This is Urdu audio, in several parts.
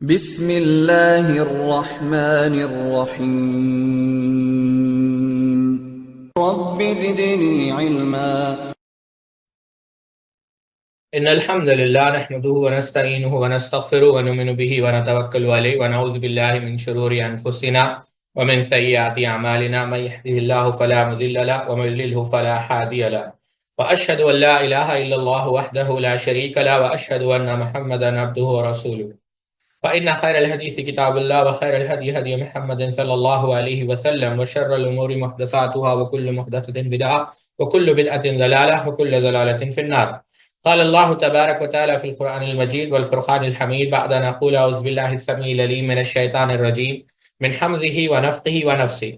بسم اللہ الرحمن الرحیم رب زدنی علما إن الحمد لله نحمده ونستعينه ونستغفره ونؤمن به ونتوكل عليه ونعوذ بالله من شرور أنفسنا ومن سيئات أعمالنا من يهده الله فلا مضل له ومن يضلل فلا هادي له وأشهد أن لا إله إلا الله وحده لا شريك له وأشهد أن محمدا عبده ورسوله فإن خير الحديث كتاب الله وخير الهدي هدي محمد صلى الله عليه وسلم وشر الأمور محدثاتها وكل محدثة بدعة وكل بدعة ضلالة وكل ضلالة في النار. قال الله تبارك وتعالى في القرآن المجيد والفرقان الحميد بعد أن أقول أعوذ بالله السميع العليم من الشيطان الرجيم من حمزه ونفخه ونفسه.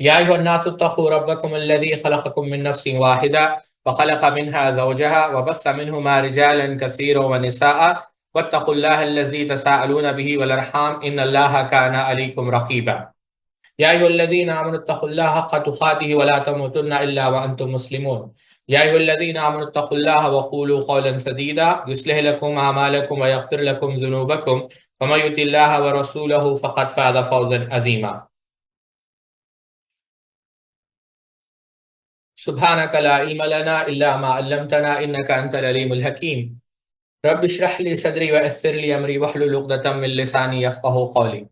يا أيها الناس اتقوا ربكم الذي خلقكم من نفس واحدة وخلق منها زوجها وبث منهما رجالا كثيرا ونساء واتقوا الله الذي تساءلون به والأرحام إن الله كان عليكم رقيبا. يا أيها الذين آمنوا اتقوا الله حق تقاته ولا تموتن إلا وأنتم مسلمون. يا أيها الذين آمنوا اتقوا الله وقولوا قولا سديدا يصلح لكم أعمالكم ويغفر لكم ذنوبكم ومن يطع الله ورسوله فقد فاز فوزا عظيما. سبحانك لا علم لنا إلا ما علمتنا إنك أنت العليم الحكيم. رب اشرح لي صدري ويسر لي أمري واحلل عقدة من لساني يفقهوا قولي.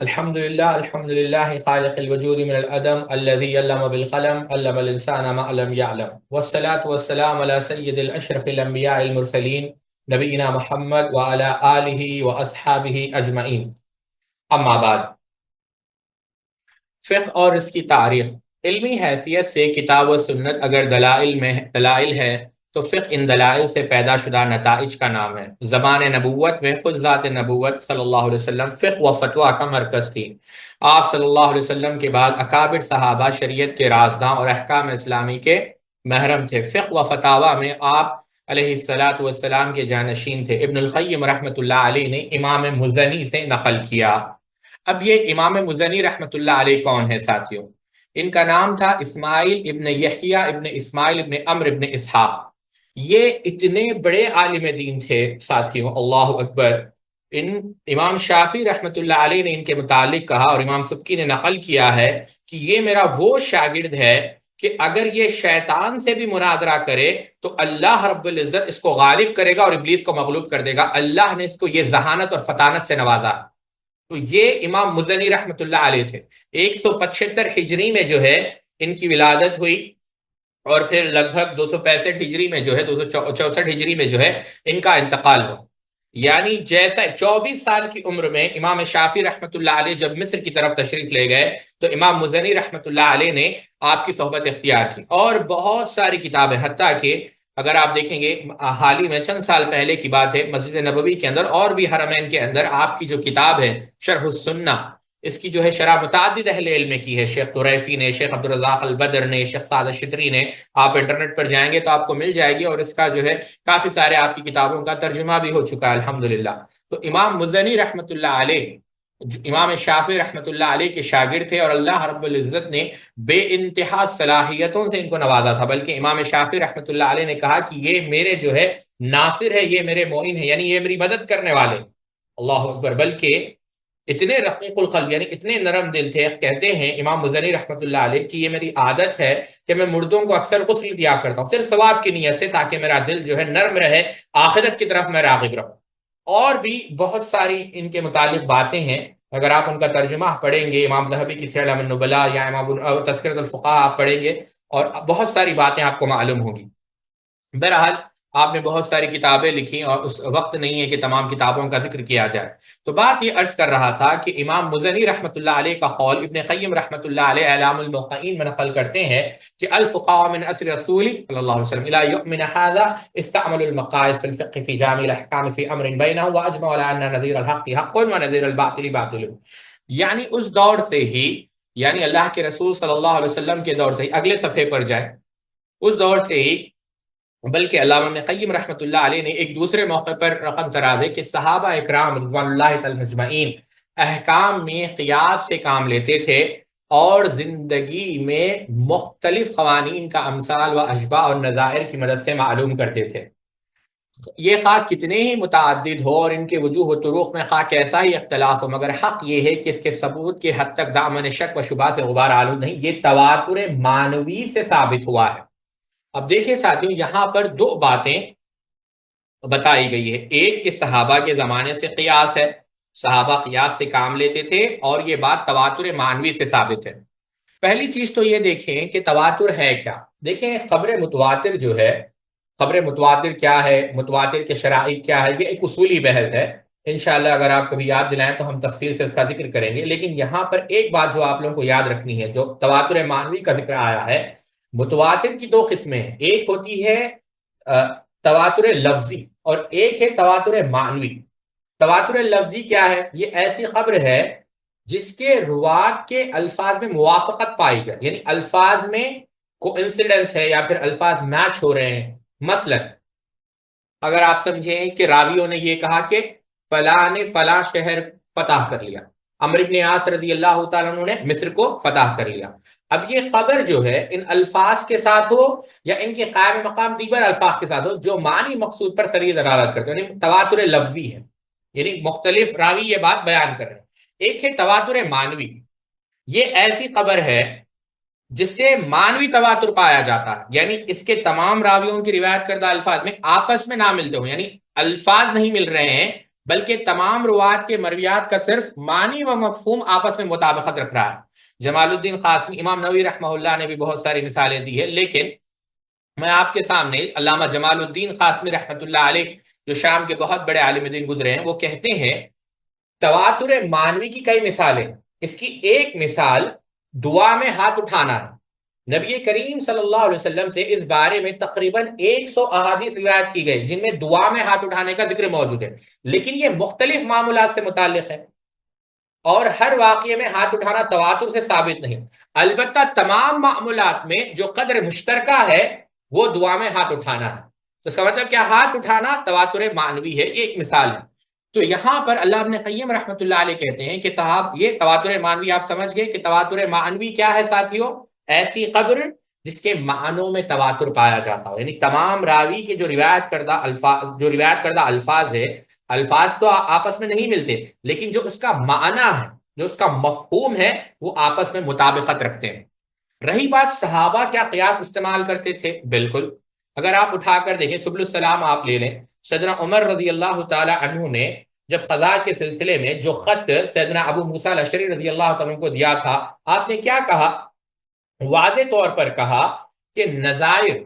الحمد لله خالق الوجود من العدم الذي علم بالقلم علم الإنسان ما لم يعلم والصلاة والسلام على سيد الأشرف الأنبياء المرسلين نبينا محمد وعلى آله وأصحابه أجمعين. اما بعد، فقہ اور اس کی تاریخ. علمی حیثیت سے کتاب و سنت اگر دلائل ہے تو فقہ ان دلائل سے پیدا شدہ نتائج کا نام ہے. زمان نبوت میں خود ذات نبوت صلی اللہ علیہ وسلم فقہ و فتویٰ کا مرکز تھی. آپ صلی اللہ علیہ وسلم کے بعد اکابر صحابہ شریعت کے رازداں اور احکام اسلامی کے محرم تھے. فقہ و فتاویٰ میں آپ علیہ الصلاۃ والسلام کے جانشین تھے. ابن القیم رحمۃ اللہ علیہ نے امام مزنی سے نقل کیا. اب یہ امام مزنی رحمۃ اللہ علیہ کون ہے ساتھیوں؟ ان کا نام تھا اسماعیل ابن یحییٰ ابن اسماعیل ابن عمرو ابن اسحاق. یہ اتنے بڑے عالم دین تھے ساتھیوں، اللہ اکبر. امام شافعی رحمۃ اللہ علیہ نے ان کے متعلق کہا اور امام سبکی نے نقل کیا ہے کہ یہ میرا وہ شاگرد ہے کہ اگر یہ شیطان سے بھی مناظرہ کرے تو اللہ رب العزت اس کو غالب کرے گا اور ابلیس کو مغلوب کر دے گا. اللہ نے اس کو یہ ذہانت اور فطانت سے نوازا. تو یہ امام مزنی رحمۃ اللہ علیہ تھے. 175 ہجری میں جو ہے ان کی ولادت ہوئی اور پھر لگ بھگ 265 ہجری میں جو ہے 264 ہجری میں جو ہے ان کا انتقال ہوا. یعنی جیسا 24 سال کی عمر میں امام شافعی رحمۃ اللہ علیہ جب مصر کی طرف تشریف لے گئے تو امام مزنی رحمۃ اللہ علیہ نے آپ کی صحبت اختیار کی اور بہت ساری کتابیں، حتیٰ کہ اگر آپ دیکھیں گے حال ہی میں چند سال پہلے کی بات ہے، مسجد نبوی کے اندر اور بھی حرمین کے اندر آپ کی جو کتاب ہے شرح السنہ، اس کی جو ہے شرح متعدد اہل علم کی ہے. شیخ طریفی نے، شیخ عبدالرزاق البدر نے، شیخ سعد الشتری نے. آپ انٹرنیٹ پر جائیں گے تو آپ کو مل جائے گی اور اس کا جو ہے کافی سارے آپ کی کتابوں کا ترجمہ بھی ہو چکا ہے الحمدللہ. تو امام مزنی رحمۃ اللہ علیہ امام شافعی رحمۃ اللہ علیہ کے شاگرد تھے اور اللہ رب العزت نے بے انتہا صلاحیتوں سے ان کو نوازا تھا. بلکہ امام شافعی رحمۃ اللہ علیہ نے کہا کہ یہ میرے جو ہے ناصر ہے، یہ میرے معین ہے، یعنی یہ میری مدد کرنے والے. اللہ اکبر. بلکہ اتنے رقیق القلب یعنی اتنے نرم دل تھے، کہتے ہیں امام مزنی رحمۃ اللہ علیہ کہ یہ میری عادت ہے کہ میں مردوں کو اکثر غسل دیا کرتا ہوں صرف ثواب کی نیت سے، تاکہ میرا دل جو ہے نرم رہے، آخرت کی طرف میں راغب رہوں. اور بھی بہت ساری ان کے متعلق باتیں ہیں. اگر آپ ان کا ترجمہ پڑھیں گے، امام ذہبی کی سیر اعلام النبلاء یا امام تذکرۃ الفقہاء آپ پڑھیں گے اور بہت ساری باتیں آپ کو معلوم ہوگی. بہرحال آپ نے بہت ساری کتابیں لکھی اور اس وقت نہیں ہے کہ تمام کتابوں کا ذکر کیا جائے. تو بات یہ عرض کر رہا تھا کہ امام مزنی رحمۃ اللہ علیہ کا قول ابن قیم رحمۃ اللہ علیہ اعلام الموقعین میں نقل کرتے ہیں کہ الفقهاء من عصر رسول صلی اللہ علیہ وسلم الى يؤمن هذا استعملوا المقاعد في الفقه في جامع الاحکام في امر بینهم واجمعوا على ان نظیر الحق حق ونظیر الباطل باطل. یعنی اس دور سے ہی، یعنی اللہ کے رسول صلی اللہ علیہ وسلم کے دور سے ہی، اگلے صفحے پر جائیں، اس دور سے ہی، بلکہ علامہ ابن قیم رحمۃ اللہ علیہ نے ایک دوسرے موقع پر رقم تراز ہے کہ صحابہ اکرام رضوان اللہ تعالی مجمعین احکام میں قیاس سے کام لیتے تھے اور زندگی میں مختلف قوانین کا امثال و اشباہ اور نظائر کی مدد سے معلوم کرتے تھے. یہ خواہ کتنے ہی متعدد ہو اور ان کے وجوہ و طرق میں خواہ کیسا ہی اختلاف ہو، مگر حق یہ ہے کہ اس کے ثبوت کے حد تک دامن شک و شبہ سے غبار آلود نہیں، یہ تواتر معنوی سے ثابت ہوا ہے۔ اب دیکھیں ساتھیوں، یہاں پر دو باتیں بتائی گئی ہے۔ ایک کہ صحابہ کے زمانے سے قیاس ہے، صحابہ قیاس سے کام لیتے تھے، اور یہ بات تواتر معنوی سے ثابت ہے۔ پہلی چیز تو یہ دیکھیں کہ تواتر ہے کیا۔ دیکھیں خبر متواتر جو ہے، خبر متواتر کیا ہے، متواتر کے شرائط کیا ہے، یہ ایک اصولی بحث ہے۔ انشاءاللہ اگر آپ کبھی یاد دلائیں تو ہم تفصیل سے اس کا ذکر کریں گے، لیکن یہاں پر ایک بات جو آپ لوگوں کو یاد رکھنی ہے، جو تواتر معنوی کا ذکر آیا ہے، متواتر کی دو قسمیں ہیں، ایک ہوتی ہے تواتر لفظی اور ایک ہے تواتر معنوی۔ تواتر لفظی کیا ہے؟ یہ ایسی خبر ہے جس کے روات کے الفاظ میں موافقت پائی جائے، یعنی الفاظ میں کوئنسیڈنس ہے یا پھر الفاظ میچ ہو رہے ہیں۔ مثلا اگر آپ سمجھیں کہ راویوں نے یہ کہا کہ فلاں نے فلاں شہر فتح کر لیا، عمرو بن عاص رضی اللہ تعالیٰ عنہ نے مصر کو فتح کر لیا، اب یہ خبر جو ہے ان الفاظ کے ساتھ ہو یا ان کے قائم مقام دیگر الفاظ کے ساتھ ہو جو معنی مقصود پر سریع دلالت کرتے ہیں، یعنی تواتر لفظی ہے، یعنی مختلف راوی یہ بات بیان کر رہے ہیں۔ ایک ہے تواتر معنوی، یہ ایسی خبر ہے جس سے معنوی تواتر پایا جاتا ہے، یعنی اس کے تمام راویوں کی روایت کردہ الفاظ میں آپس میں نہ ملتے ہوں، یعنی الفاظ نہیں مل رہے ہیں بلکہ تمام روات کے مرویات کا صرف معنی و مفہوم آپس میں مطابقت رکھ رہا ہے۔ جمال الدین قاسمی، امام نووی رحمہ اللہ نے بھی بہت ساری مثالیں دی ہے، لیکن میں آپ کے سامنے علامہ جمال الدین قاسمی رحمۃ اللہ علیہ جو شام کے بہت بڑے عالم دین گزرے ہیں، وہ کہتے ہیں تواتر معنوی کی کئی مثالیں، اس کی ایک مثال دعا میں ہاتھ اٹھانا ہے۔ نبی کریم صلی اللہ علیہ وسلم سے اس بارے میں تقریباً 100 احادیث روایت کی گئی جن میں دعا میں ہاتھ اٹھانے کا ذکر موجود ہے، لیکن یہ مختلف معاملات سے متعلق ہے اور ہر واقعے میں ہاتھ اٹھانا تواتر سے ثابت نہیں، البتہ تمام معاملات میں جو قدر مشترکہ ہے وہ دعا میں ہاتھ اٹھانا ہے۔ تو اس کا مطلب کیا؟ ہاتھ اٹھانا تواتر معنوی ہے، یہ ایک مثال ہے۔ تو یہاں پر اللہ ابن قیم رحمۃ اللہ علیہ کہتے ہیں کہ صاحب یہ تواتر معنوی آپ سمجھ گئے کہ تواتر معنوی کیا ہے ساتھیوں؟ ایسی خبر جس کے معنوں میں تواتر پایا جاتا ہو، یعنی تمام راوی کے جو روایت کردہ الفاظ ہے، الفاظ تو آپس میں نہیں ملتے لیکن جو اس کا معنی ہے، جو اس کا مفہوم ہے، وہ آپس میں مطابقت رکھتے ہیں۔ رہی بات صحابہ کیا قیاس استعمال کرتے تھے؟ بالکل، اگر آپ اٹھا کر دیکھیں سبل السلام آپ لے لیں، سیدنا عمر رضی اللہ تعالی عنہ نے جب قضاء کے سلسلے میں جو خط سیدنا ابو موسیٰ الاشعری رضی اللہ تعالیٰ عنہ کو دیا تھا، آپ نے کیا کہا؟ واضح طور پر کہا کہ نظائر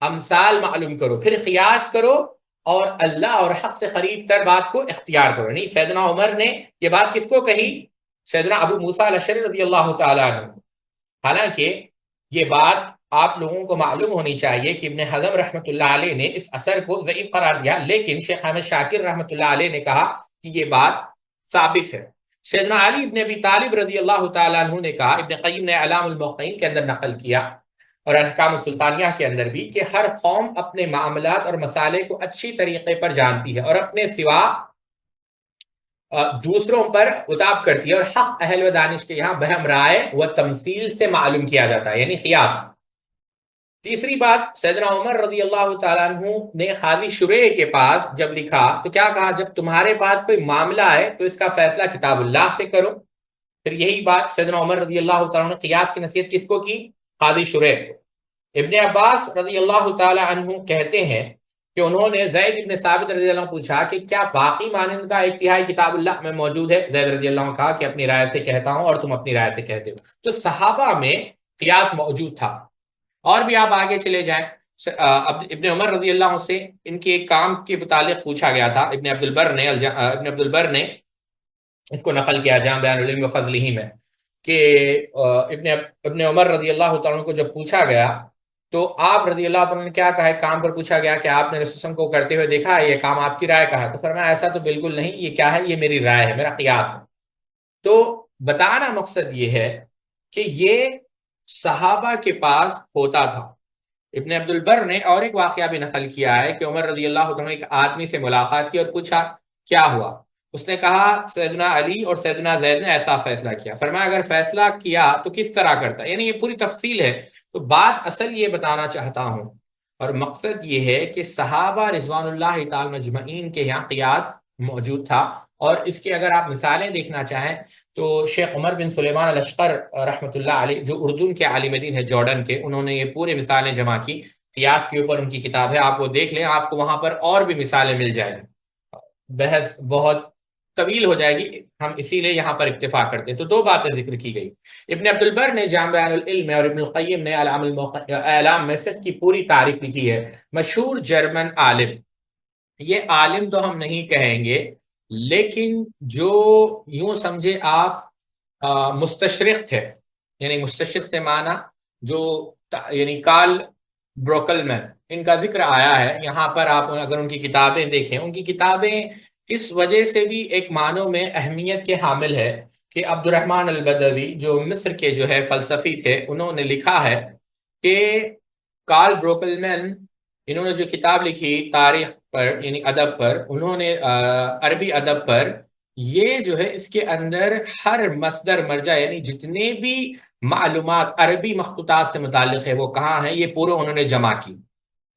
امثال معلوم کرو، پھر قیاس کرو اور اللہ اور حق سے قریب تر بات کو اختیار کرو۔ نہیں، سیدنا عمر نے یہ بات کس کو کہی؟ سیدنا ابو موسیٰ الاشعری رضی اللہ تعالیٰ عنہ۔ حالانکہ یہ بات آپ لوگوں کو معلوم ہونی چاہیے کہ ابن حزم رحمۃ اللہ علیہ نے اس اثر کو ضعیف قرار دیا، لیکن شیخ احمد شاکر رحمۃ اللہ علیہ نے کہا کہ یہ بات ثابت ہے۔ سیدنا علی ابن ابی طالب رضی اللہ تعالیٰ عنہ نے کہا، ابن قیم نے اعلام الموقعین کے اندر نقل کیا اور احکام السلطانیہ کے اندر بھی، کہ ہر قوم اپنے معاملات اور مسائل کو اچھی طریقے پر جانتی ہے اور اپنے سوا دوسروں پر اتاب کرتی ہے، اور حق اہل و دانش کے یہاں بہم رائے و تمثیل سے معلوم کیا جاتا ہے، یعنی قیاس۔ تیسری بات، سیدنا عمر رضی اللہ تعالیٰ عنہ نے قاضی شریح کے پاس جب لکھا تو کیا کہا؟ جب تمہارے پاس کوئی معاملہ ہے تو اس کا فیصلہ کتاب اللہ سے کرو۔ پھر یہی بات سیدنا عمر رضی اللہ تعالیٰ عنہ نے قیاس کی نصیحت کس کو کی؟ قاضی شریح کو۔ ابن عباس رضی اللہ تعالیٰ عنہ کہتے ہیں کہ انہوں نے زید ابن ثابت رضی اللہ عنہ پوچھا کہ کیا باقی مانند کا ایک تہائی کتاب اللہ میں موجود ہے؟ زید رضی اللہ عنہ کہا کہ اپنی رائے سے کہتا ہوں اور تم اپنی رائے سے کہتے ہو۔ تو صحابہ میں قیاس موجود تھا۔ اور بھی آپ آگے چلے جائیں، ابن عمر رضی اللہ عنہ سے ان کے ایک کام کے متعلق پوچھا گیا تھا، ابن عبد البر نے اس کو نقل کیا جہاں بیان العلم و فضلہ میں، کہ ابن عمر رضی اللہ تعالیٰ عنہ کو جب پوچھا گیا تو آپ رضی اللہ تعالیٰ نے کیا کہا؟ کام پر پوچھا گیا کہ آپ نے رسول اللہ کو کرتے ہوئے دیکھا ہے، یہ کام آپ کی رائے کا ہے؟ تو فرمایا ایسا تو بالکل نہیں، یہ کیا ہے؟ یہ میری رائے ہے، میرا قیاس ہے۔ تو بتانا مقصد یہ ہے کہ یہ صحابہ کے پاس ہوتا تھا۔ ابن عبد البر نے اور ایک واقعہ بھی نقل کیا ہے کہ عمر رضی اللہ عنہ ایک آدمی سے ملاقات کی اور پوچھا کیا ہوا؟ اس نے کہا سیدنا علی اور سیدنا زید نے ایسا فیصلہ کیا۔ فرمایا اگر فیصلہ کیا تو کس طرح کرتا؟ یعنی یہ پوری تفصیل ہے۔ تو بات اصل یہ بتانا چاہتا ہوں، اور مقصد یہ ہے کہ صحابہ رضوان اللہ تعالی مجمعین کے یہاں قیاس موجود تھا، اور اس کی اگر آپ مثالیں دیکھنا چاہیں تو شیخ عمر بن سلیمان الاشقر رحمۃ اللہ علیہ، جو اردن کے عالم دین ہے جارڈن کے، انہوں نے یہ پورے مثالیں جمع کی، قیاس کے اوپر ان کی کتاب ہے، آپ وہ دیکھ لیں، آپ کو وہاں پر اور بھی مثالیں مل جائیں گی۔ بحث بہت طویل ہو جائے گی، ہم اسی لیے یہاں پر اکتفا کرتے ہیں۔ تو دو باتیں ذکر کی گئی، ابن عبد البر نے جامع بیان العلم میں اور ابن القیم نے اعلام میں فقہ کی پوری تاریخ لکھی ہے۔ مشہور جرمن عالم، یہ عالم تو ہم نہیں کہیں گے، لیکن جو یوں سمجھے آپ مستشرق تھے، یعنی مستشرق سے معنی جو یعنی کارل بروکلمن، ان کا ذکر آیا ہے یہاں پر۔ آپ اگر ان کی کتابیں دیکھیں، ان کی کتابیں اس وجہ سے بھی ایک معنوں میں اہمیت کے حامل ہے کہ عبد الرحمن البدوی جو مصر کے جو ہے فلسفی تھے، انہوں نے لکھا ہے کہ کارل بروکلمن، انہوں نے جو کتاب لکھی تاریخ پر یعنی ادب پر، انہوں نے عربی ادب پر، یہ جو ہے اس کے اندر ہر مصدر مرجع یعنی جتنے بھی معلومات عربی مخطوطات سے متعلق ہے وہ کہاں ہیں، یہ پورے انہوں نے جمع کی۔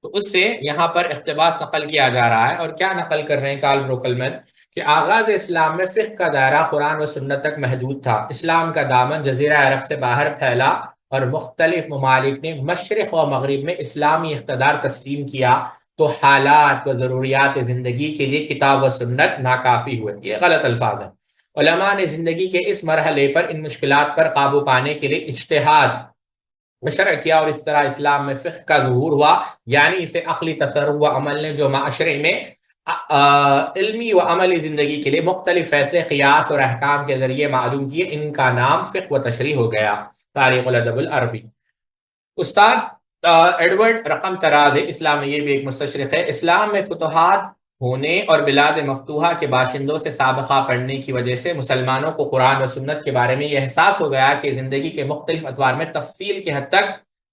تو اس سے یہاں پر اقتباس نقل کیا جا رہا ہے، اور کیا نقل کر رہے ہیں کارل بروکلمن کہ آغاز اسلام میں فقہ کا دائرہ قرآن و سنت تک محدود تھا، اسلام کا دامن جزیرہ عرب سے باہر پھیلا اور مختلف ممالک نے مشرق و مغرب میں اسلامی اقتدار تسلیم کیا، تو حالات و ضروریات زندگی کے لیے کتاب و سنت ناکافی ہوئے۔ یہ غلط الفاظ ہیں۔ علماء نے زندگی کے اس مرحلے پر ان مشکلات پر قابو پانے کے لیے اجتہاد مشرع کیا، اور اس طرح اسلام میں فقہ کا ظہور ہوا، یعنی اسے عقلی تصرف و عمل نے جو معاشرے میں علمی و عملی زندگی کے لیے مختلف فیصلے قیاس اور احکام کے ذریعے معلوم کیے، ان کا نام فقہ و تشریح ہو گیا۔ تاریخ الادب العربی، استاد ایڈورڈ رقم طراز، اسلام میں یہ بھی ایک مستشرق ہے، اسلام میں فتوحات ہونے اور بلاد مفتوحہ کے باشندوں سے سابقہ پڑھنے کی وجہ سے مسلمانوں کو قرآن و سنت کے بارے میں یہ احساس ہو گیا کہ زندگی کے مختلف ادوار میں تفصیل کی حد تک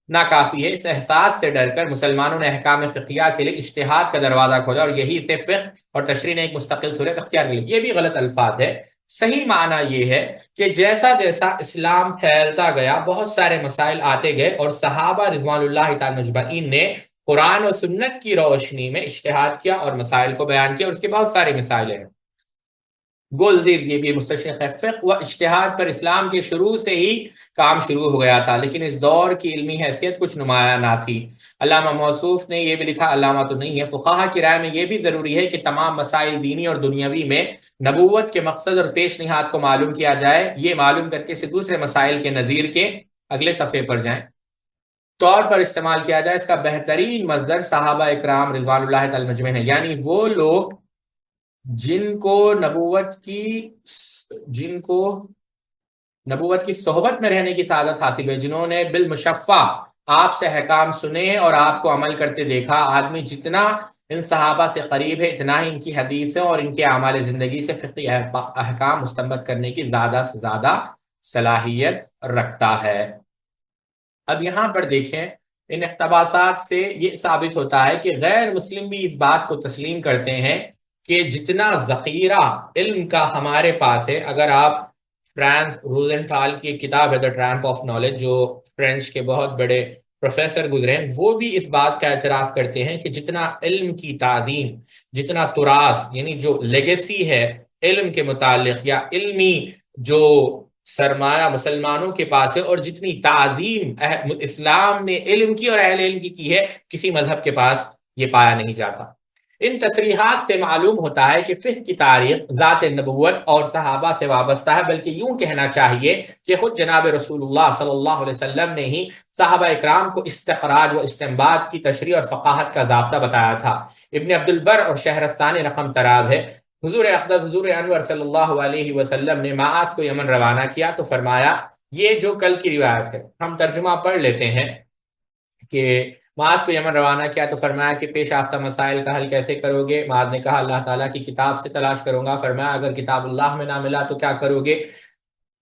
ناکافی ہے۔ اس احساس سے ڈر کر مسلمانوں نے احکام فقہیہ کے لیے اجتہاد کا دروازہ کھولا، اور یہی سے فقہ اور تشریح نے ایک مستقل صورت اختیار کی۔ یہ بھی غلط الفاظ ہے۔ صحیح معنی یہ ہے کہ جیسا جیسا اسلام پھیلتا گیا، بہت سارے مسائل آتے گئے، اور صحابہ رضوان اللہ تعالی مجمعین نے قرآن و سنت کی روشنی میں اجتہاد کیا اور مسائل کو بیان کیا، اور اس کے بہت سارے مسائل ہیں۔ گولزیر، یہ بھی مستشرق ہے، فقہ و اجتہاد پر اسلام کے شروع سے ہی کام شروع ہو گیا تھا، لیکن اس دور کی علمی حیثیت کچھ نمایاں نہ تھی۔ علامہ موصوف نے یہ بھی لکھا، علامہ تو نہیں ہے، فقہا کی رائے میں یہ بھی ضروری ہے کہ تمام مسائل دینی اور دنیاوی میں نبوت کے مقصد اور پیش نہاد کو معلوم کیا جائے، یہ معلوم کر کے اسے دوسرے مسائل کے نظیر کے اگلے صفحے پر جائیں طور پر استعمال کیا جائے۔ اس کا بہترین مصدر صحابہ اکرام رضوان اللہ تعالی مجمعین ہے، یعنی وہ لوگ جن کو نبوت کی صحبت میں رہنے کی سعادت حاصل ہے، جنہوں نے بالمشفع آپ سے احکام سنے اور آپ کو عمل کرتے دیکھا۔ آدمی جتنا ان صحابہ سے قریب ہے، اتنا ہی ان کی حدیثیں اور ان کے اعمال زندگی سے فقہی احکام مستنبط کرنے کی زیادہ سے زیادہ صلاحیت رکھتا ہے۔ اب یہاں پر دیکھیں، ان اقتباسات سے یہ ثابت ہوتا ہے کہ غیر مسلم بھی اس بات کو تسلیم کرتے ہیں کہ جتنا ذخیرہ علم کا ہمارے پاس ہے، اگر آپ فرانس روزنٹال کی کتاب ہے دا ٹرامپ آف نالج، جو فرینچ کے بہت بڑے پروفیسر گزرے ہیں، وہ بھی اس بات کا اعتراف کرتے ہیں کہ جتنا علم کی تعظیم، جتنا تراث یعنی جو لیگیسی ہے علم کے متعلق، یا علمی جو سرمایہ مسلمانوں کے پاس ہے، اور جتنی تعظیم اسلام نے علم کی اور اہل علم کی ہے، کسی مذہب کے پاس یہ پایا نہیں جاتا۔ ان تصریحات سے معلوم ہوتا ہے کہ فقہ کی تاریخ ذات نبوت اور صحابہ سے وابستہ ہے، بلکہ یوں کہنا چاہیے کہ خود جناب رسول اللہ صلی اللہ علیہ وسلم نے ہی صحابہ اکرام کو استخراج و استنباط کی تشریح اور فقاہت کا ضابطہ بتایا تھا۔ ابن عبد البر اور شہرستانی رقم طراز ہے، حضور اقدس حضور انور صلی اللہ علیہ وسلم نے معاذ کو یمن روانہ کیا تو فرمایا، یہ جو کل کی روایت ہے، ہم ترجمہ پڑھ لیتے ہیں کہ معاذ کو یمن روانہ کیا تو فرمایا کہ پیش آفتہ مسائل کا حل کیسے کرو گے؟ معاذ نے کہا اللہ تعالیٰ کی کتاب سے تلاش کروں گا۔ فرمایا اگر کتاب اللہ میں نہ ملا تو کیا کرو گے؟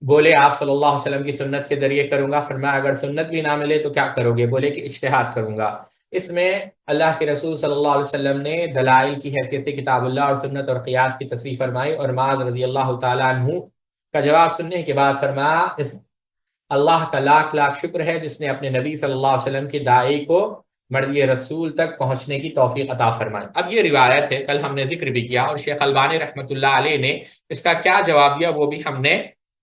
بولے آپ صلی اللہ علیہ وسلم کی سنت کے ذریعے کروں گا۔ فرمایا اگر سنت بھی نہ ملے تو کیا کرو گے؟ بولے کہ اجتہاد کروں گا۔ اس میں اللہ کے رسول صلی اللہ علیہ وسلم نے دلائل کی حیثیت سے کتاب اللہ اور سنت اور قیاس کی تصریح فرمائی، اور معاذ رضی اللہ تعالیٰ عنہ کا جواب سننے کے بعد فرمایا اللہ کا لاکھ لاکھ شکر ہے جس نے اپنے نبی صلی اللہ علیہ وسلم کے داعی کو مرضی رسول تک پہنچنے کی توفیق عطا فرمائے۔ اب یہ روایت ہے، کل ہم نے ذکر بھی کیا، اور شیخ البانی رحمۃ اللہ علیہ نے اس کا کیا جواب دیا وہ بھی ہم نے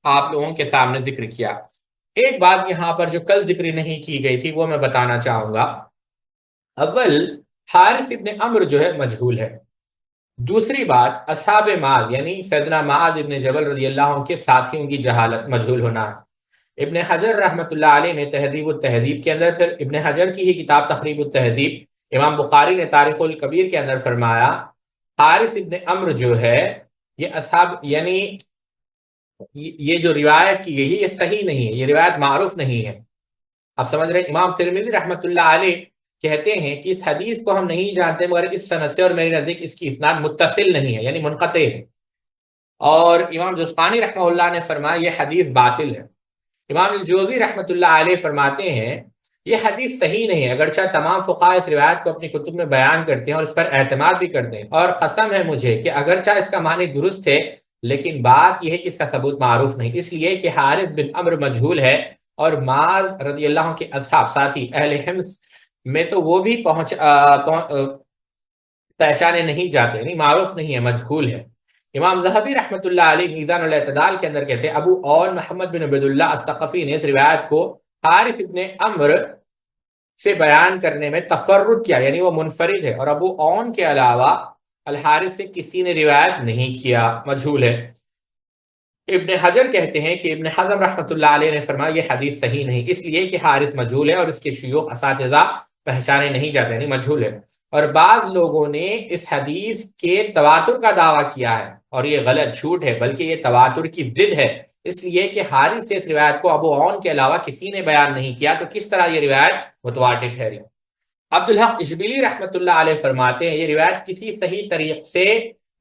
آپ لوگوں کے سامنے ذکر کیا۔ ایک بات یہاں پر جو کل ذکر نہیں کی گئی تھی وہ میں بتانا چاہوں گا۔ اول، حارث ابن عمرو جو ہے مجہول ہے۔ دوسری بات، اصحاب معاذ یعنی سیدنا معاذ ابن جبل رضی اللہ عنہ کے ساتھیوں کی جہالت، مجہول ہونا ہے۔ ابن حجر رحمۃ اللہ علیہ نے تہذیب التہذیب کے اندر، پھر ابن حجر کی ہی کتاب تقریب التہذیب، امام بخاری نے تاریخ الکبیر کے اندر فرمایا حارث ابن عمرو جو ہے یہ اصحاب یعنی یہ جو روایت کی گئی ہے یہ صحیح نہیں ہے، یہ روایت معروف نہیں ہے۔ آپ سمجھ رہے ہیں؟ امام ترمذی رحمۃ اللہ علیہ کہتے ہیں کہ اس حدیث کو ہم نہیں جانتے مگر اس سند سے، اور میرے نزدیک اس کی اسناد متصل نہیں ہے یعنی منقطع ہے۔ اور امام جسقانی رحمہ اللہ نے فرمایا یہ حدیث باطل ہے۔ امام الجوزی رحمۃ اللہ علیہ فرماتے ہیں یہ حدیث صحیح نہیں ہے، اگرچہ تمام فقہاء اس روایت کو اپنی کتب میں بیان کرتے ہیں اور اس پر اعتماد بھی کرتے ہیں، اور قسم ہے مجھے کہ اگرچہ اس کا معنی درست ہے لیکن بات یہ ہے کہ اس کا ثبوت معروف نہیں، اس لیے کہ حارث بن عمرو مجہول ہے، اور معاذ رضی اللہ عنہ کے اصحاب ساتھی اہل حمص میں تو وہ بھی پہچانے نہیں جاتے، یعنی معروف نہیں ہے، مجہول ہے۔ امام ذہبی رحمۃ اللہ علیہ میزان الاعتدال کے اندر کہتے ہیں ابو اون محمد بن عبد اللہ الثقفی نے اس روایت کو حارث ابن عمرو سے بیان کرنے میں تفرد کیا، یعنی وہ منفرد ہے، اور ابو اون کے علاوہ الحارث سے کسی نے روایت نہیں کیا، مجہول ہے۔ ابن حجر کہتے ہیں کہ ابن حزم رحمۃ اللہ علیہ نے فرمایا یہ حدیث صحیح نہیں، اس لیے کہ حارث مجہول ہے اور اس کے شیوخ اساتذہ پہچانے نہیں جاتے، یعنی مجہول ہے۔ اور بعض لوگوں نے اس حدیث کے تواتر کا دعویٰ کیا ہے، اور یہ غلط، جھوٹ ہے، بلکہ یہ تواتر کی ضد ہے، اس لیے کہ حارث سے اس روایت کو ابو عون کے علاوہ کسی نے بیان نہیں کیا، تو کس طرح یہ روایت متواتر ٹھہری۔ عبدالحق اشبیلی رحمۃ اللہ علیہ فرماتے ہیں یہ روایت کسی صحیح طریق سے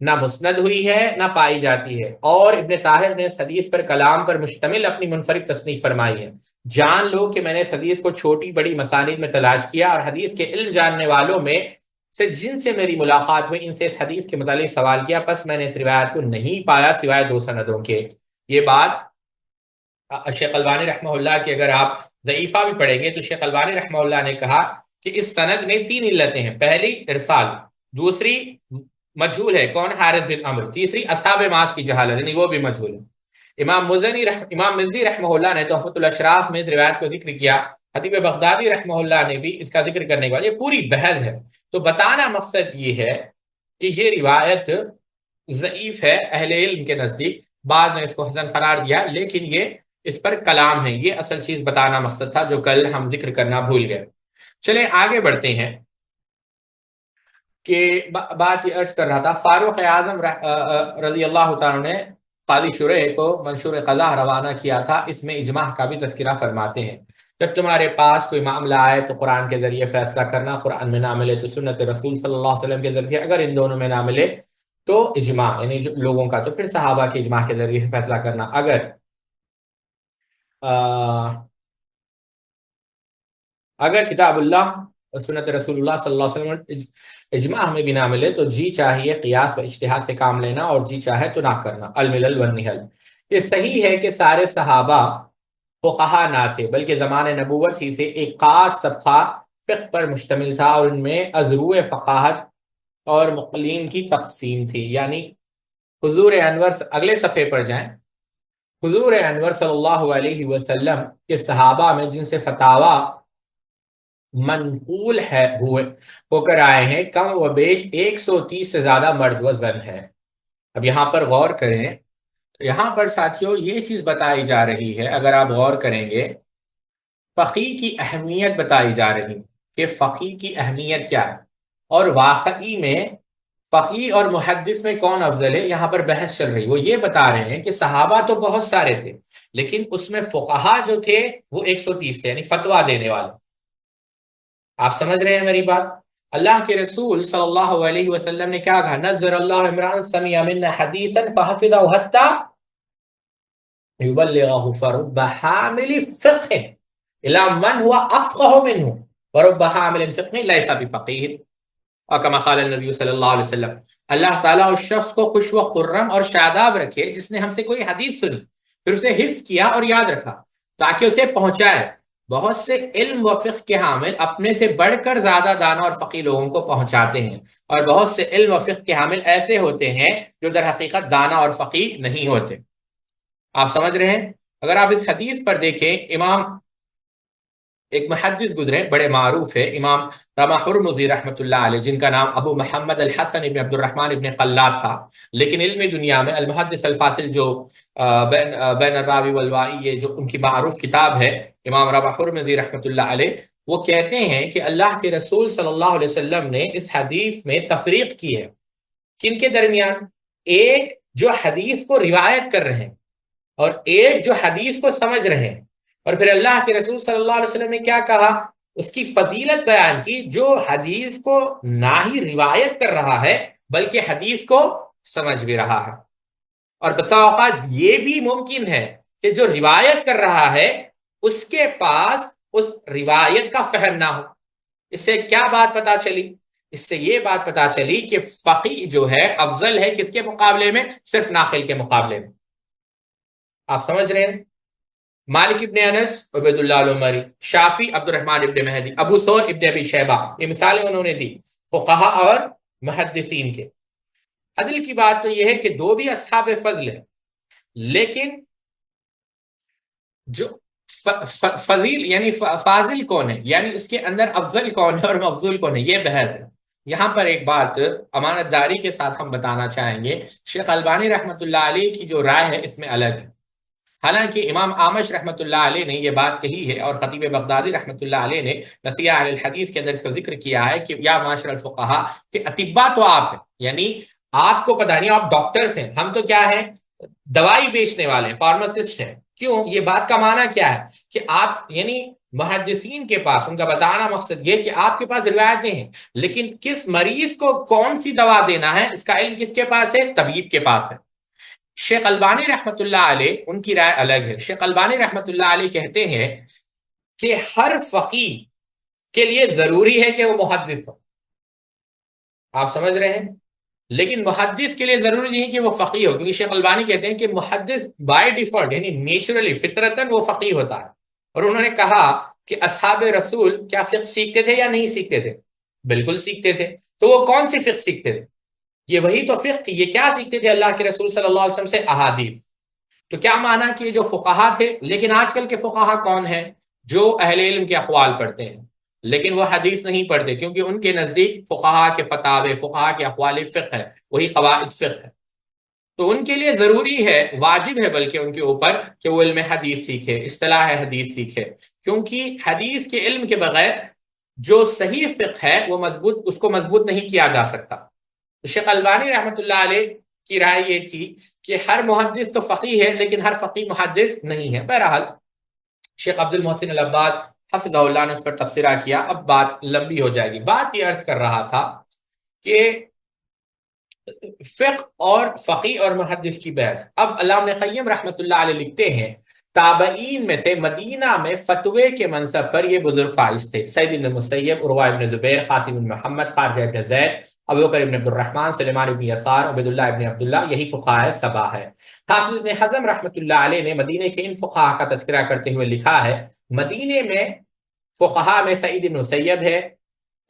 نہ مسند ہوئی ہے نہ پائی جاتی ہے، اور ابن طاہر نے اس حدیث پر کلام پر مشتمل اپنی منفرد تصنیف فرمائی ہے۔ جان لو کہ میں نے اس حدیث کو چھوٹی بڑی مسانید میں تلاش کیا، اور حدیث کے علم جاننے والوں میں سے جن سے میری ملاقات ہوئی ان سے اس حدیث کے متعلق سوال کیا، پس میں نے اس روایت کو نہیں پایا سوائے دو سندوں کے۔ یہ بات شیخ البانی رحمہ اللہ کی اگر آپ ضعیفہ بھی پڑھیں گے تو شیخ البانی رحمہ اللہ نے کہا کہ اس سند میں تین علتیں ہیں، پہلی ارسال، دوسری مجہول ہے کون، حارث بن عمرو، تیسری اصحاب معاذ کی جہالت یعنی وہ بھی مجہول ہے۔ امام مزی رحمہ اللہ نے تحفۃ الاشراف میں اس روایت کو ذکر کیا، خطیب بغدادی رحمہ اللہ نے بھی اس کا ذکر کرنے کے بعد، یہ پوری بحث ہے۔ تو بتانا مقصد یہ ہے کہ یہ روایت ضعیف ہے اہل علم کے نزدیک، بعض نے اس کو حسن قرار دیا، لیکن یہ اس پر کلام ہے، یہ اصل چیز بتانا مقصد تھا جو کل ہم ذکر کرنا بھول گئے۔ چلیں آگے بڑھتے ہیں کہ بات یہ عرض کر رہا تھا، فاروق اعظم رضی اللہ تعالیٰ نے قاضی شریح کو منشور قضا روانہ کیا تھا، اس میں اجماع کا بھی تذکرہ فرماتے ہیں، جب تمہارے پاس کوئی معاملہ آئے تو قرآن کے ذریعے فیصلہ کرنا، قرآن میں نہ ملے تو سنت رسول صلی اللہ علیہ وسلم کے ذریعے، اگر ان دونوں میں نہ ملے تو اجماع یعنی لوگوں کا، تو پھر صحابہ کے اجماع کے ذریعے فیصلہ کرنا، اگر کتاب اللہ اور سنت رسول اللہ صلی اللہ علیہ وسلم اجماع ہمیں بھی نہ ملے تو جی چاہیے قیاس و اجتہاد سے کام لینا، اور جی چاہے تو نہ کرنا، الملل والنحل۔ یہ صحیح ہے کہ سارے صحابہ فقہا نہ تھے، بلکہ زمان نبوت ہی سے ایک خاص طبقہ فقہ پر مشتمل تھا، اور ان میں ازروع فقاہت اور مقلین کی تقسیم تھی، یعنی حضور انور، اگلے صفحے پر جائیں، حضور انور صلی اللہ علیہ وسلم کے صحابہ میں جن سے فتاوی منقول ہو کر آئے ہیں کم و بیش 130 سے زیادہ مرد و زن ہیں۔ اب یہاں پر غور کریں، یہاں پر ساتھیوں یہ چیز بتائی جا رہی ہے، اگر آپ غور کریں گے فقیہ کی اہمیت بتائی جا رہی کہ فقیہ کی اہمیت کیا ہے، اور واقعی میں فقیہ اور محدث میں کون افضل ہے، یہاں پر بحث چل رہی۔ وہ یہ بتا رہے ہیں کہ صحابہ تو بہت سارے تھے لیکن اس میں فقہا جو تھے وہ 130 تھے، یعنی فتویٰ دینے والے۔ آپ سمجھ رہے ہیں میری بات؟ اللہ کے رسول صلی اللہ علیہ وسلم نے کیا کہا، نظر اللہ عمران سمع منا حدیثا فحفظہ حتی یبلغہ فرب حامل فقہ الی من هو افقہ منہ ورب حامل فقہ لیس بفقیہ، اور کما قال النبی صلی اللہ علیہ وسلم، اللہ تعالیٰ اس شخص کو خوش و خرم اور شاداب رکھے جس نے ہم سے کوئی حدیث سنی، پھر اسے حفظ کیا اور یاد رکھا تاکہ اسے پہنچائے، بہت سے علم و فقہ کے حامل اپنے سے بڑھ کر زیادہ دانا اور فقیہ لوگوں کو پہنچاتے ہیں، اور بہت سے علم و فقہ کے حامل ایسے ہوتے ہیں جو در حقیقت دانا اور فقیہ نہیں ہوتے۔ آپ سمجھ رہے ہیں؟ اگر آپ اس حدیث پر دیکھیں، امام ایک محدث گزرے بڑے معروف ہے، امام رما ہرمزی رحمۃ اللہ علیہ، جن کا نام ابو محمد الحسن ابن عبد الرحمن ابن قلاب تھا، لیکن علمی دنیا میں المحدث الفاصل جو بین الراوی والوائی، یہ جو ان کی معروف کتاب ہے امام رما ہرمزی رحمۃ اللہ علیہ، وہ کہتے ہیں کہ اللہ کے رسول صلی اللہ علیہ وسلم نے اس حدیث میں تفریق کی ہے۔ کن کے درمیان؟ ایک جو حدیث کو روایت کر رہے ہیں، اور ایک جو حدیث کو سمجھ رہے ہیں۔ اور پھر اللہ کے رسول صلی اللہ علیہ وسلم نے کیا کہا؟ اس کی فضیلت بیان کی، جو حدیث کو نہ ہی روایت کر رہا ہے بلکہ حدیث کو سمجھ بھی رہا ہے۔ اور بسا اوقات یہ بھی ممکن ہے کہ جو روایت کر رہا ہے اس کے پاس اس روایت کا فہم نہ ہو۔ اس سے کیا بات پتا چلی؟ اس سے یہ بات پتا چلی کہ فقیہ جو ہے افضل ہے کس کے مقابلے میں؟ صرف ناقل کے مقابلے میں۔ آپ سمجھ رہے ہیں؟ مالک ابن انس عبید اللہ العمری، شافی عبد الرحمن ابن مہدی، ابو ثور ابن ابی شیبہ، یہ مثالیں انہوں نے دی فقہا اور محدثین کے۔ عدل کی بات تو یہ ہے کہ دو بھی اصحاب فضل ہیں، لیکن جو فضیل یعنی فاضل کون ہے، یعنی اس کے اندر افضل کون ہے اور مفضول کون ہے، یہ بحث ہے۔ یہاں پر ایک بات امانت داری کے ساتھ ہم بتانا چاہیں گے، شیخ البانی رحمۃ اللہ علیہ کی جو رائے ہے اس میں الگ ہے۔ حالانکہ امام آمش رحمۃ اللہ علیہ نے یہ بات کہی ہے، اور خطیب بغدادی رحمۃ اللہ علیہ نے نصیحہ اہل الحدیث کے اندر اس کا ذکر کیا ہے کہ یا معاشر الفقہا، کہ اطباء تو آپ ہیں، یعنی آپ کو پتہ نہیں، آپ ڈاکٹرز ہیں، ہم تو کیا ہیں؟ دوائی بیچنے والے ہیں، فارماسسٹ ہیں۔ کیوں؟ یہ بات کا معنی کیا ہے کہ آپ یعنی محدثین کے پاس، ان کا بتانا مقصد یہ کہ آپ کے پاس روایتیں ہیں، لیکن کس مریض کو کون سی دوا دینا ہے اس کا علم کس کے پاس ہے؟ طبیب کے پاس ہے۔ شیخ البانی رحمۃ اللہ علیہ ان کی رائے الگ ہے۔ شیخ البانی رحمۃ اللہ علیہ کہتے ہیں کہ ہر فقیہ کے لیے ضروری ہے کہ وہ محدث ہو۔ آپ سمجھ رہے ہیں؟ لیکن محدث کے لیے ضروری نہیں کہ وہ فقیہ ہو، کیونکہ شیخ البانی کہتے ہیں کہ محدث بائی ڈیفالٹ یعنی نیچرلی فطرتاً وہ فقیہ ہوتا ہے۔ اور انہوں نے کہا کہ اصحاب رسول کیا فقہ سیکھتے تھے یا نہیں سیکھتے تھے؟ بالکل سیکھتے تھے۔ تو وہ کون سی فقہ سیکھتے تھے؟ یہ وہی تو فقہ تھی۔ یہ کیا سیکھتے تھے؟ اللہ کے رسول صلی اللہ علیہ وسلم سے احادیث۔ تو کیا معنی کہ یہ جو فقہا تھے، لیکن آج کل کے فقہا کون ہیں؟ جو اہل علم کے اقوال پڑھتے ہیں لیکن وہ حدیث نہیں پڑھتے، کیونکہ ان کے نزدیک فقہا کے فتاوے، فقہا کے اقوال فقہ ہے، وہی قواعد فقہ ہے۔ تو ان کے لیے ضروری ہے، واجب ہے بلکہ ان کے اوپر، کہ وہ علم حدیث سیکھے، اصطلاح حدیث سیکھے، کیونکہ حدیث کے علم کے بغیر جو صحیح فقہ ہے وہ مضبوط، اس کو مضبوط نہیں کیا جا سکتا۔ شیخ البانی رحمۃ اللہ علیہ کی رائے یہ تھی کہ ہر محدث تو فقیہ ہے لیکن ہر فقیہ محدث نہیں ہے۔ بہرحال شیخ عبد المحسن العباد حفظہ اللہ نے اس پر تبصرہ کیا، اب بات لمبی ہو جائے گی۔ بات یہ عرض کر رہا تھا کہ فقہ اور فقیہ اور محدث کی بحث۔ اب علامہ ابن قیم رحمۃ اللہ علیہ لکھتے ہیں تابعین میں سے مدینہ میں فتوے کے منصب پر یہ بزرگ فائز تھے: سعید بن مسیب، عروہ بن زبیر، قاسم بن محمد، خارجہ بن زید، ابو بکر بن عبد الرحمن، سلیمان بن یسار، عبید اللہ بن عبداللہ، یہی فقہاء سبا ہے۔ حافظ ابن حزم رحمۃ اللہ علیہ نے مدینے کے ان فقہاء کا تذکرہ کرتے ہوئے لکھا ہے، مدینے میں فقہاء میں سعید بن مسیب ہے،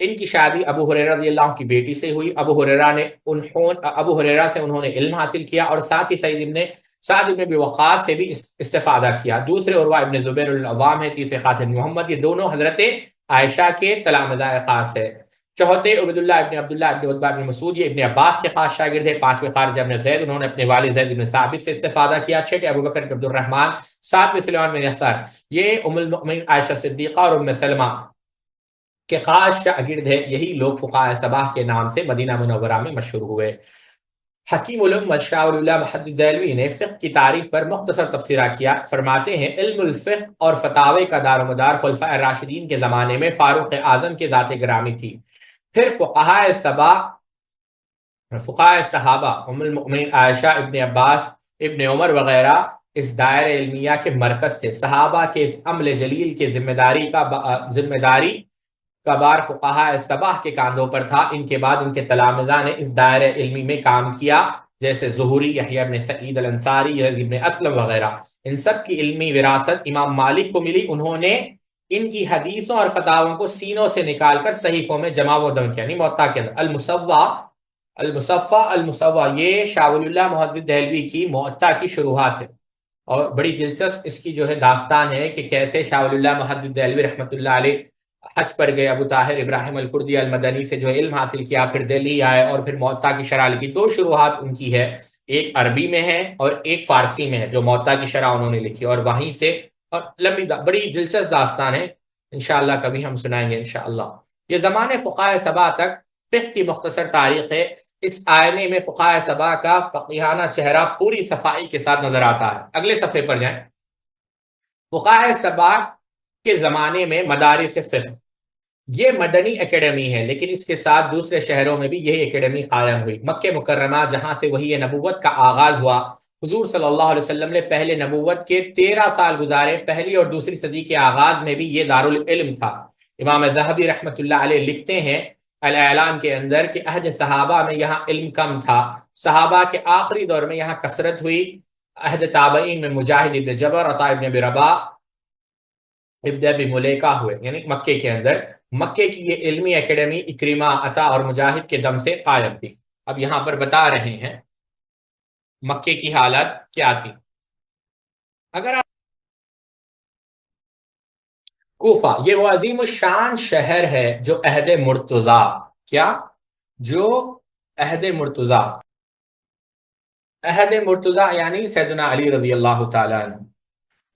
ان کی شادی ابو ہریرہ رضی اللہ عنہ کی بیٹی سے ہوئی۔ ابو ہریرہ سے انہوں نے علم حاصل کیا، اور ساتھ ہی سعد ابن ابی وقاص سے بھی استفادہ کیا۔ دوسرے عروہ ابن زبیر العوام ہے، تیسرے قاسم بن محمد، یہ دونوں حضرت عائشہ کے تلامذہ خاص ہے۔ چوتھے عبید اللہ ابن عبداللہ ابن عتبہ ابن مسعود، یہ ابن عباس کے خاص شاگرد ہے۔ پانچویں خارجہ ابن زید، انہوں نے اپنے والد زید بن ثابت سے استفادہ کیا۔ چھٹے ابو بکر بن عبد الرحمن، ساتویں سلیمان بن یسار، یہ ام المؤمنین عائشہ صدیقہ اور ام سلمہ کے خاص شاگرد ہے۔ یہی لوگ فقہاء سبا کے نام سے مدینہ منورہ میں مشہور ہوئے۔ حکیم الامت شاہ ولی اللہ محدث دہلوی نے فقہ کی تعریف پر مختصر تبصرہ کیا، فرماتے ہیں علم الفقہ اور فتاوے کا دار و مدار خلفاء راشدین کے زمانے میں فاروق اعظم کے ذات گرامی تھی، پھر فقہاء سبا، فقہاء صحابہ، ام المؤمنین عائشہ، ابن عباس، ابن عمر وغیرہ اس دائرہ علمیہ کے مرکز تھے۔ صحابہ کے اس عمل جلیل کے ذمہ داری کا بار فقہاء سبا کے کاندھوں پر تھا۔ ان کے بعد ان کے تلامذہ نے اس دائرہ علمی میں کام کیا، جیسے زہری، یحییٰ بن سعید الانصاری، یزید بن اسلم وغیرہ۔ ان سب کی علمی وراثت امام مالک کو ملی، انہوں نے ان کی حدیثوں اور فتاووں کو سینوں سے نکال کر صحیفوں میں جمع و دم کیا، نہیں موطا کے اندر۔ المصوع یہ شاہ ولی اللہ محدث دہلوی کی موطا کی شروحات ہے، اور بڑی دلچسپ اس کی جو ہے داستان ہے کہ کیسے شاہ ولی اللہ محدث دہلوی رحمۃ اللہ علیہ حج پر گئے، ابو طاہر ابراہیم الکردی المدنی سے جو علم حاصل کیا، پھر دہلی آئے اور پھر موطا کی شرح لکھی۔ دو شروحات ان کی ہے، ایک عربی میں ہے اور ایک فارسی میں ہے، جو موطا کی شرح انہوں نے لکھی، اور وہیں سے اور بڑی دلچسپ داستان ہے، انشاءاللہ کبھی ہم سنائیں گے انشاءاللہ۔ یہ زمانے فقہائے سبا تک فقہ کی مختصر تاریخ ہے۔ اس آئینے میں فقہائے سبا کا فقیہانہ چہرہ پوری صفائی کے ساتھ نظر آتا ہے۔ اگلے صفحے پر جائیں۔ فقہائے سبا کے زمانے میں مدارس فقہ، یہ مدنی اکیڈمی ہے، لیکن اس کے ساتھ دوسرے شہروں میں بھی یہی اکیڈمی قائم ہوئی۔ مکہ مکرمہ جہاں سے وحی نبوت کا آغاز ہوا، حضور صلی اللہ علیہ وسلم نے پہلے نبوت کے 13 سال گزارے، پہلی اور دوسری صدی کے آغاز میں بھی یہ دارالعلم تھا۔ امام ذہبی رحمۃ اللہ علیہ لکھتے ہیں الاعلان کے اندر کہ عہد صحابہ میں یہاں علم کم تھا، صحابہ کے آخری دور میں یہاں کثرت ہوئی۔ عہد تابعین میں مجاہد ابن جبر، عطا ابن ابی رباح، ابن ابی ملیکہ ہوئے، یعنی مکے کے اندر۔ مکے کی یہ علمی اکیڈمی اکرمہ، عطا اور مجاہد کے دم سے قائم تھی۔ اب یہاں پر بتا رہے ہیں مکے کی حالت کیا تھی۔ اگر آپ کوفہ، یہ وہ عظیم الشان شہر ہے جو عہد مرتضیٰ، کیا؟ جو عہد مرتضیٰ، عہد مرتضیٰ یعنی سیدنا علی رضی اللہ تعالیٰ عنہ۔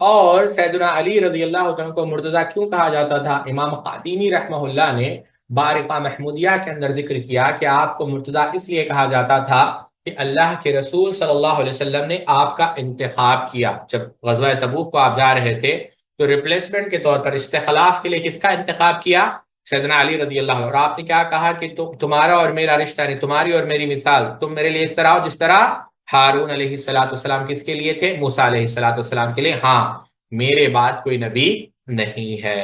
اور سیدنا علی رضی اللہ عنہ کو مرتضیٰ کیوں کہا جاتا تھا؟ امام قادینی رحمہ اللہ نے بارقہ محمودیہ کے اندر ذکر کیا کہ آپ کو مرتضیٰ اس لیے کہا جاتا تھا کہ اللہ کے رسول صلی اللہ علیہ وسلم نے آپ کا انتخاب کیا۔ جب غزوہ تبوک کو آپ جا رہے تھے تو ریپلیسمنٹ کے طور پر، استخلاف کے لیے کس کا انتخاب کیا؟ سیدنا علی رضی اللہ عنہ۔ اور آپ نے کیا کہا کہ تمہارا اور میرا رشتہ نہیں، تمہاری اور میری مثال، تم میرے لیے اس طرح ہو جس طرح ہارون علیہ السلام کس کے لیے تھے؟ موسیٰ علیہ السلام کے لیے۔ ہاں، میرے بعد کوئی نبی نہیں ہے۔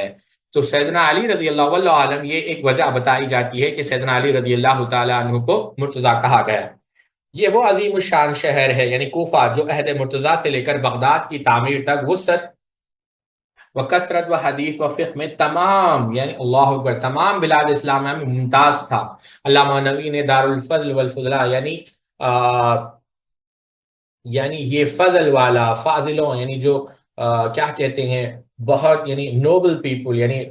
تو سیدنا علی رضی اللہ واللہ عالم، یہ ایک وجہ بتائی جاتی ہے کہ سیدنا علی رضی اللہ تعالیٰ عنہ کو مرتضیٰ کہا گیا۔ یہ وہ عظیم الشان شہر ہے یعنی کوفہ جو عہد مرتضیٰ سے لے کر بغداد کی تعمیر تک وسعت و کثرت و حدیث و فقہ میں تمام، یعنی اللہ اکبر، تمام بلاد اسلام میں ممتاز تھا۔ علامہ نووی نے دارالفضل والفضلاء یعنی یہ فضل والا، فاضلوں یعنی جو کیا کہتے ہیں، بہت یعنی نوبل پیپل، یعنی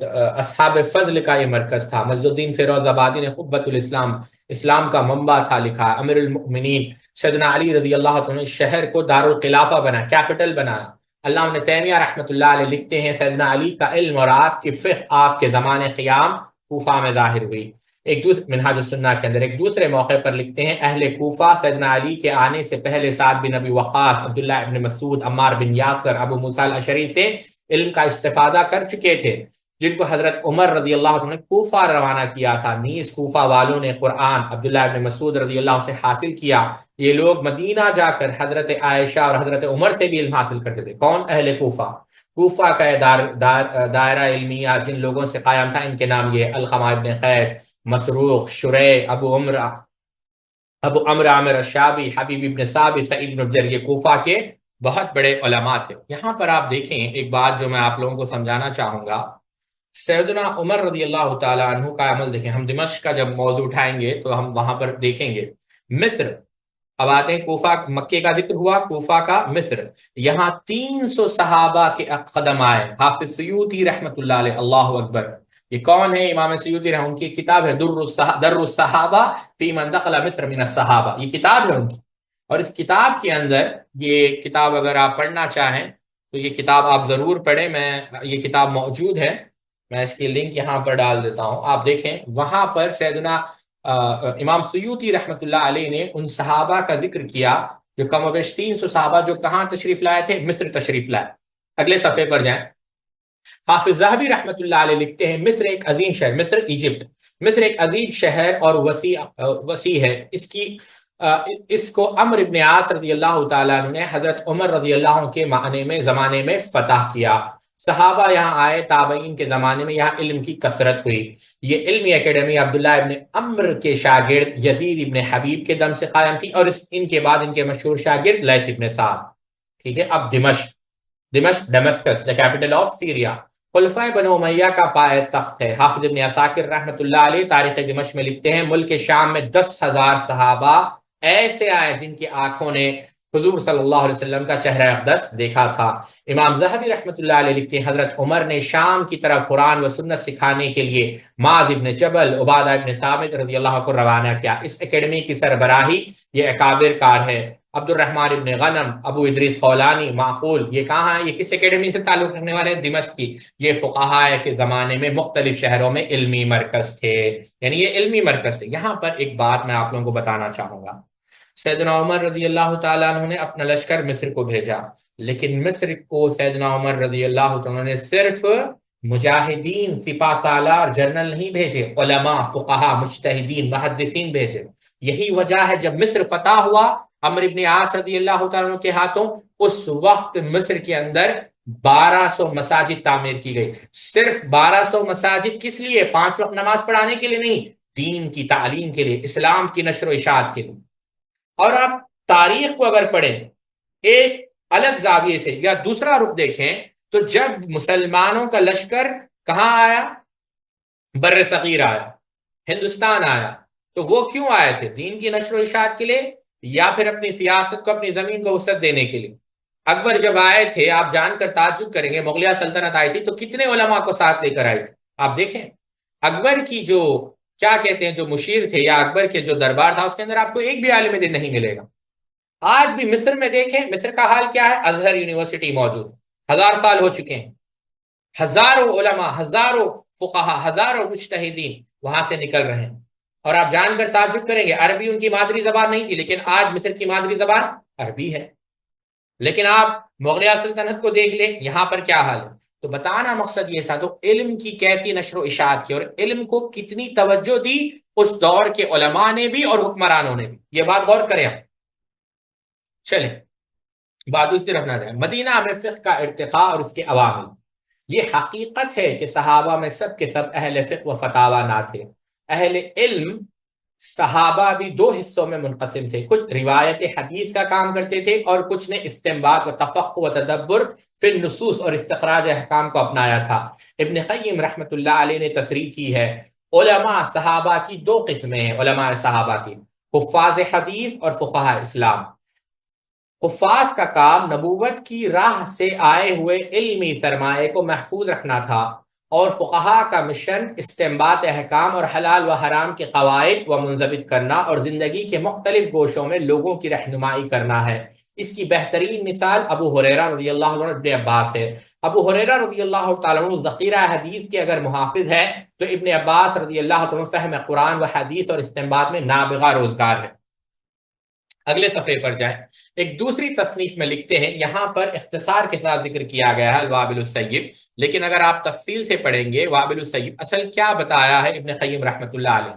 اصحاب فضل کا یہ مرکز تھا۔ مجد الدین فیروز آبادی نے قبۃ الاسلام، اسلام کا منبع تھا، لکھا امیر المؤمنین سیدنا علی رضی اللہ عنہ نے شہر کو دارالخلافہ بنا، کیپٹل بنایا۔ علامہ ابن تیمیہ رحمۃ اللہ علیہ لکھتے ہیں سیدنا علی کا علم اور آپ کی فقہ آپ کے زمان قیام کوفہ میں ظاہر ہوئی۔ ایک دوسرے منہاج السنہ کے اندر ایک دوسرے موقع پر لکھتے ہیں اہل کوفہ سیدنا علی کے آنے سے پہلے سعد بن ابی وقاص، عبداللہ ابن مسعود، عمار بن یاسر، ابو موسیٰ الاشعری سے علم کا استفادہ کر چکے تھے، جن کو حضرت عمر رضی اللہ عنہ نے کوفہ روانہ کیا تھا۔ نیز کوفہ والوں نے قرآن عبداللہ ابن مسعود رضی اللہ عنہ سے حاصل کیا۔ یہ لوگ مدینہ جا کر حضرت عائشہ اور حضرت عمر سے بھی علم حاصل کرتے تھے۔ کون؟ اہل کوفہ۔ کوفہ کا دائرہ علمیہ جن لوگوں سے قائم تھا، ان کے نام یہ علقمہ ابن قیس، مسروق، شریح، ابو عمرو عامر الشعبی، حبیب ابن ثابت، سعید بن جر، یہ کوفہ کے بہت بڑے علماء تھے۔ یہاں پر آپ دیکھیں ایک بات جو میں آپ لوگوں کو سمجھانا چاہوں گا، سیدنا عمر رضی اللہ تعالیٰ عنہ کا عمل دیکھیں۔ ہم دمشق کا جب موضوع اٹھائیں گے تو ہم وہاں پر دیکھیں گے۔ مصر، اب آتے ہیں کوفہ، مکے کا ذکر ہوا، کوفہ کا مصر، یہاں 300 صحابہ کے قدم آئے۔ حافظ سیوطی رحمۃ اللہ علیہ، اللہ اکبر، یہ کون ہے؟ امام سیوطی رحمہ، ان کی کتاب ہے در الصحابہ فی من دخل مصر من الصحابہ، یہ کتاب ہے ان کی۔ اور اس کتاب کے اندر، یہ کتاب اگر آپ پڑھنا چاہیں تو یہ کتاب آپ ضرور پڑھیں، یہ کتاب موجود ہے، میں اس کی لنک یہاں پر ڈال دیتا ہوں، آپ دیکھیں۔ وہاں پر سیدنا امام سیوطی رحمۃ اللہ علیہ نے ان صحابہ کا ذکر کیا جو کم و بیش 300 صحابہ جو کہاں تشریف لائے تھے؟ مصر تشریف لائے۔ اگلے صفحے پر جائیں۔ حافظ ذہبی رحمۃ اللہ علیہ لکھتے ہیں مصر ایک عظیم شہر، مصر ایجپٹ، مصر ایک عظیم شہر اور وسیع ہے۔ اس کو عمرو ابن عاص رضی اللہ تعالیٰ عنہ نے حضرت عمر رضی اللہ عنہ کے زمانے میں فتح کیا۔ صحابہ یہاں آئے، تابعین کے زمانے میں یہاں علم کی کثرت ہوئی۔ یہ علمی اکیڈمی عبداللہ ابن عمرو کے شاگرد یزید ابن حبیب کے دم سے قائم تھی، اور ان کے بعد ان کے مشہور شاگرد لیث ابن سعد۔ ٹھیک ہے، اب دمشق، ڈیمسکس، the capital of Syria، خلفائے بنو امیہ کا پائے تخت ہے۔ حافظ ابن عساکر رحمۃ اللہ علیہ تاریخ دمشق میں لکھتے ہیں ملک شام میں 10,000 صحابہ ایسے آئے جن کی آنکھوں نے حضور صلی اللہ علیہ وسلم کا چہرہ اقدس دیکھا تھا۔ امام ذہبی رحمۃ اللہ علیہ لکھتے ہیں حضرت عمر نے شام کی طرف قرآن و سنت سکھانے کے لیے معاذ ابن جبل، عبادہ ابن ثابت رضی اللہ عنہ کو روانہ کیا۔ اس اکیڈمی کی سربراہی یہ اکابر کار ہے۔ عبد الرحمن ابن غنم، ابو ادریس خولانی، معقول، یہ کہاں ہے؟ یہ کس اکیڈمی سے تعلق رکھنے والے ہیں؟ دمشق کی۔ یہ فقہاء کے زمانے میں مختلف شہروں میں علمی مرکز تھے، یعنی یہ علمی مرکز تھے۔ یہاں پر ایک بات میں آپ لوگوں کو بتانا چاہوں گا، سیدنا عمر رضی اللہ تعالیٰ عنہ نے اپنا لشکر مصر کو بھیجا، لیکن مصر کو سیدنا عمر رضی اللہ تعالیٰ عنہ نے صرف مجاہدین، سپہ سالار، جنرل نہیں بھیجے، علماء، فقہاء، مجتہدین، محدثین بھیجے۔ یہی وجہ ہے جب مصر فتح ہوا عمرو ابن عاص رضی اللہ تعالیٰ عنہ کے ہاتھوں، اس وقت مصر کے اندر 1200 مساجد تعمیر کی گئی۔ صرف 1200 مساجد کس لیے؟ 5 وقت نماز پڑھانے کے لیے نہیں، دین کی تعلیم کے لیے، اسلام کی نشر و اشاعت کے لیے۔ اور آپ تاریخ کو اگر پڑھیں ایک الگ زاویے سے یا دوسرا رخ دیکھیں تو جب مسلمانوں کا لشکر کہاں آیا؟ بر صغیر آیا، ہندوستان آیا، تو وہ کیوں آئے تھے؟ دین کی نشر و اشاعت کے لیے یا پھر اپنی سیاست کو، اپنی زمین کو وسعت دینے کے لیے؟ اکبر جب آئے تھے، آپ جان کر تعجب کریں گے، مغلیہ سلطنت آئی تھی تو کتنے علماء کو ساتھ لے کر آئی تھی؟ آپ دیکھیں اکبر کی جو کیا کہتے ہیں جو مشیر تھے یا اکبر کے جو دربار تھا اس کے اندر آپ کو ایک بھی عالم دین نہیں ملے گا۔ آج بھی مصر میں دیکھیں، مصر کا حال کیا ہے؟ ازہر یونیورسٹی موجود، 1000 سال ہو چکے ہیں، ہزاروں علماء، ہزاروں فقہا، ہزاروں مجتہدین وہاں سے نکل رہے ہیں۔ اور آپ جان کر تعجب کریں گے عربی ان کی مادری زبان نہیں تھی، لیکن آج مصر کی مادری زبان عربی ہے۔ لیکن آپ مغلیہ سلطنت کو دیکھ لیں، یہاں پر کیا حال ہے؟ تو بتانا مقصد یہ ساتھوں علم کی کیسی نشر و اشاعت کی اور علم کو کتنی توجہ دی اس دور کے علماء نے بھی اور حکمرانوں نے بھی، یہ بات غور کریں آپ۔ چلیں بات اس طرف نہ جائیں، مدینہ میں فقہ کا ارتقاء اور اس کے عوامل۔ یہ حقیقت ہے کہ صحابہ میں سب کے سب اہل فقہ و فتاوی نہ تھے۔ اہل علم صحابہ بھی 2 حصوں میں منقسم تھے، کچھ روایت حدیث کا کام کرتے تھے اور کچھ نے استنباط و تفقہ و تدبر فی النصوص اور استخراج احکام کو اپنایا تھا۔ ابن قیم رحمۃ اللہ علیہ نے تصریح کی ہے علماء صحابہ کی 2 قسمیں ہیں، علماء صحابہ کی حفاظ حدیث اور فقہاء اسلام۔ حفاظ کا کام نبوت کی راہ سے آئے ہوئے علمی سرمایہ کو محفوظ رکھنا تھا، اور فقہاء کا مشن استنباط احکام اور حلال و حرام کے قواعد کو منضبط کرنا اور زندگی کے مختلف گوشوں میں لوگوں کی رہنمائی کرنا ہے۔ اس کی بہترین مثال ابو ہریرہ رضی اللہ عنہ ابن عباس ہے۔ ابو ہریرہ رضی اللہ تعالیٰ عنہ ذخیرہ حدیث کے اگر محافظ ہے تو ابن عباس رضی اللہ عنہ فہم قرآن و حدیث اور استنباط میں نابغہ روزگار ہے۔ اگلے صفحے پر جائیں، ایک دوسری تصنیف میں لکھتے ہیں، یہاں پر اختصار کے ساتھ ذکر کیا گیا ہے الوابل السیب، لیکن اگر آپ تفصیل سے پڑھیں گے وابل السیب اصل کیا بتایا ہے ابن قیم رحمۃ اللہ علیہ۔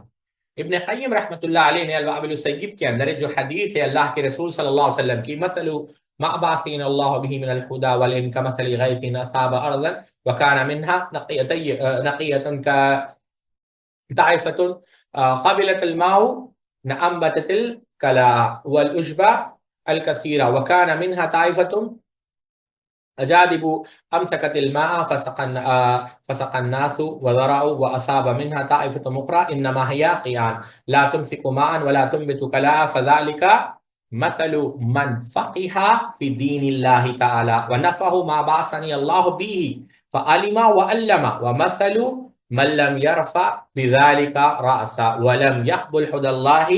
ابن قیم رحمۃ اللہ علیہ نے الوابل السیب کے اندر جو حدیث ہے اللہ کے رسول صلی اللہ علیہ وسلم کی، مثل ما بعثنا اللہ به من الهدى والعلم كمثل غيث اصاب ارضا وكان منها نقية كطائفة قبلت الماء انبتت الكلا والأشبع الكثيرة وكان منها طائفة أجادب أمسكت الماء فسق الناس وزرعوا وأصاب منها طائفة أخرى إنما هي قيان لا تمسك ماء ولا تنبت كلا فذلك مثل من فقه في دين الله تعالى ونفه ما بعثني الله به فعلم وعلم ومثل من لم يرفع بذلك رأسا ولم يقبل حد الله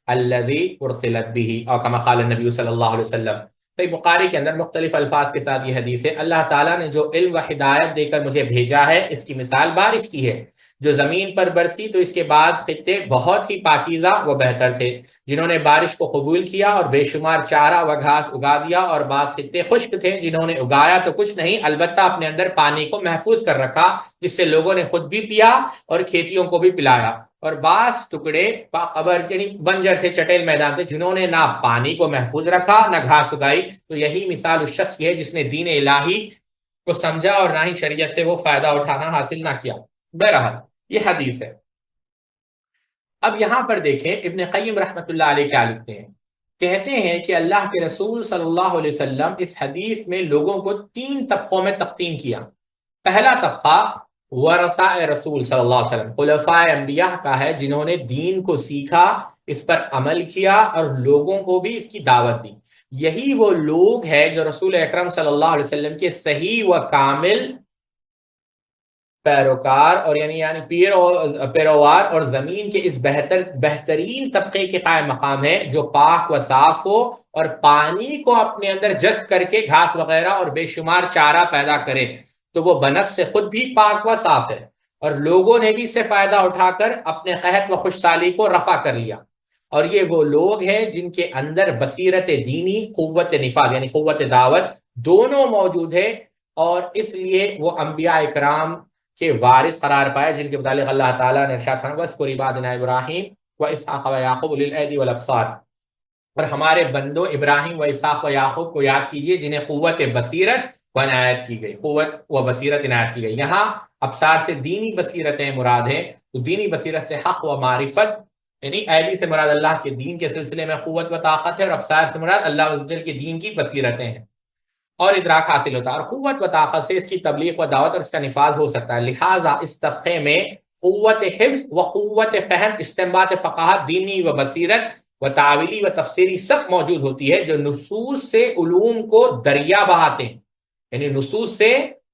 الذي ارسلت به اور كما قال النبی صلی اللہ علیہ وسلم۔ صحیح بخاری کے اندر مختلف الفاظ کے ساتھ یہ حدیث ہے، اللہ تعالیٰ نے جو علم و ہدایت دے کر مجھے بھیجا ہے اس کی مثال بارش کی ہے، جو زمین پر برسی تو اس کے بعد خطے بہت ہی پاکیزہ و بہتر تھے، جنہوں نے بارش کو قبول کیا اور بے شمار چارہ و گھاس اگا دیا، اور بعض خطے خشک تھے جنہوں نے اگایا تو کچھ نہیں، البتہ اپنے اندر پانی کو محفوظ کر رکھا جس سے لوگوں نے خود بھی پیا اور کھیتیوں کو بھی پلایا، اور بعض ٹکڑے قبر یعنی بنجر تھے، چٹیل میدان تھے، جنہوں نے نہ پانی کو محفوظ رکھا نہ گھاس اگائی۔ تو یہی مثال اس شخص کی ہے جس نے دین الہی کو سمجھا اور نہ ہی شریعت سے وہ فائدہ اٹھانا حاصل نہ کیا۔ بہرحال یہ حدیث ہے۔ اب یہاں پر دیکھیں ابن قیم رحمۃ اللہ علیہ کیا لکھتے ہیں، کہتے ہیں کہ اللہ کے رسول صلی اللہ علیہ وسلم اس حدیث میں لوگوں کو 3 طبقوں میں تقسیم کیا۔ پہلا طبقہ ورثاء رسول صلی اللہ علیہ وسلم، خلفاء انبیاء کا ہے، جنہوں نے دین کو سیکھا، اس پر عمل کیا اور لوگوں کو بھی اس کی دعوت دی۔ یہی وہ لوگ ہیں جو رسول اکرم صلی اللہ علیہ وسلم کے صحیح و کامل پیروکار اور یعنی پیروار اور زمین کے اس بہترین طبقے کے قائم مقام ہے، جو پاک و صاف ہو اور پانی کو اپنے اندر جذب کر کے گھاس وغیرہ اور بے شمار چارہ پیدا کرے، تو وہ بنفس سے خود بھی پاک و صاف ہے، اور لوگوں نے بھی اس سے فائدہ اٹھا کر اپنے قحط و خوشحالی کو رفع کر لیا۔ اور یہ وہ لوگ ہیں جن کے اندر بصیرت دینی، قوت نفاذ یعنی قوت دعوت دونوں موجود ہے، اور اس لیے وہ انبیاء اکرام کے وارث قرار پائے، جن کے متعلق اللہ تعالیٰ نے ارشاد فرمایا وَاذْكُرْ عِبَادَنَا ابراہیم واسحاق ویعقوب اولي الایدی والابصار، اور ہمارے بندوں ابراہیم و اسحاق و یعقوب کو یاد کیجئے جنہیں قوت بصیرت و عنایت کی گئی، قوت و بصیرت عنایت کی گئی۔ یہاں ابصار سے دینی بصیرتیں مراد ہیں، تو دینی بصیرت سے حق و معرفت، یعنی ایدی سے مراد اللہ کے دین کے سلسلے میں قوت و طاقت ہے، اور ابصار سے مراد اللہ عز و جل کے دین کی بصیرتیں ہیں اور ادراک حاصل ہوتا ہے، اور قوت و طاقت سے اس کی تبلیغ و دعوت اور اس کا نفاذ ہو سکتا ہے۔ لہٰذا اس طبقے میں قوت حفظ و قوت فہم، استنباط فقاہت، دینی و بصیرت و تعویلی و تفسیری سب موجود ہوتی ہے، جو نصوص سے علوم کو دریا بہاتے ہیں، یعنی نصوص سے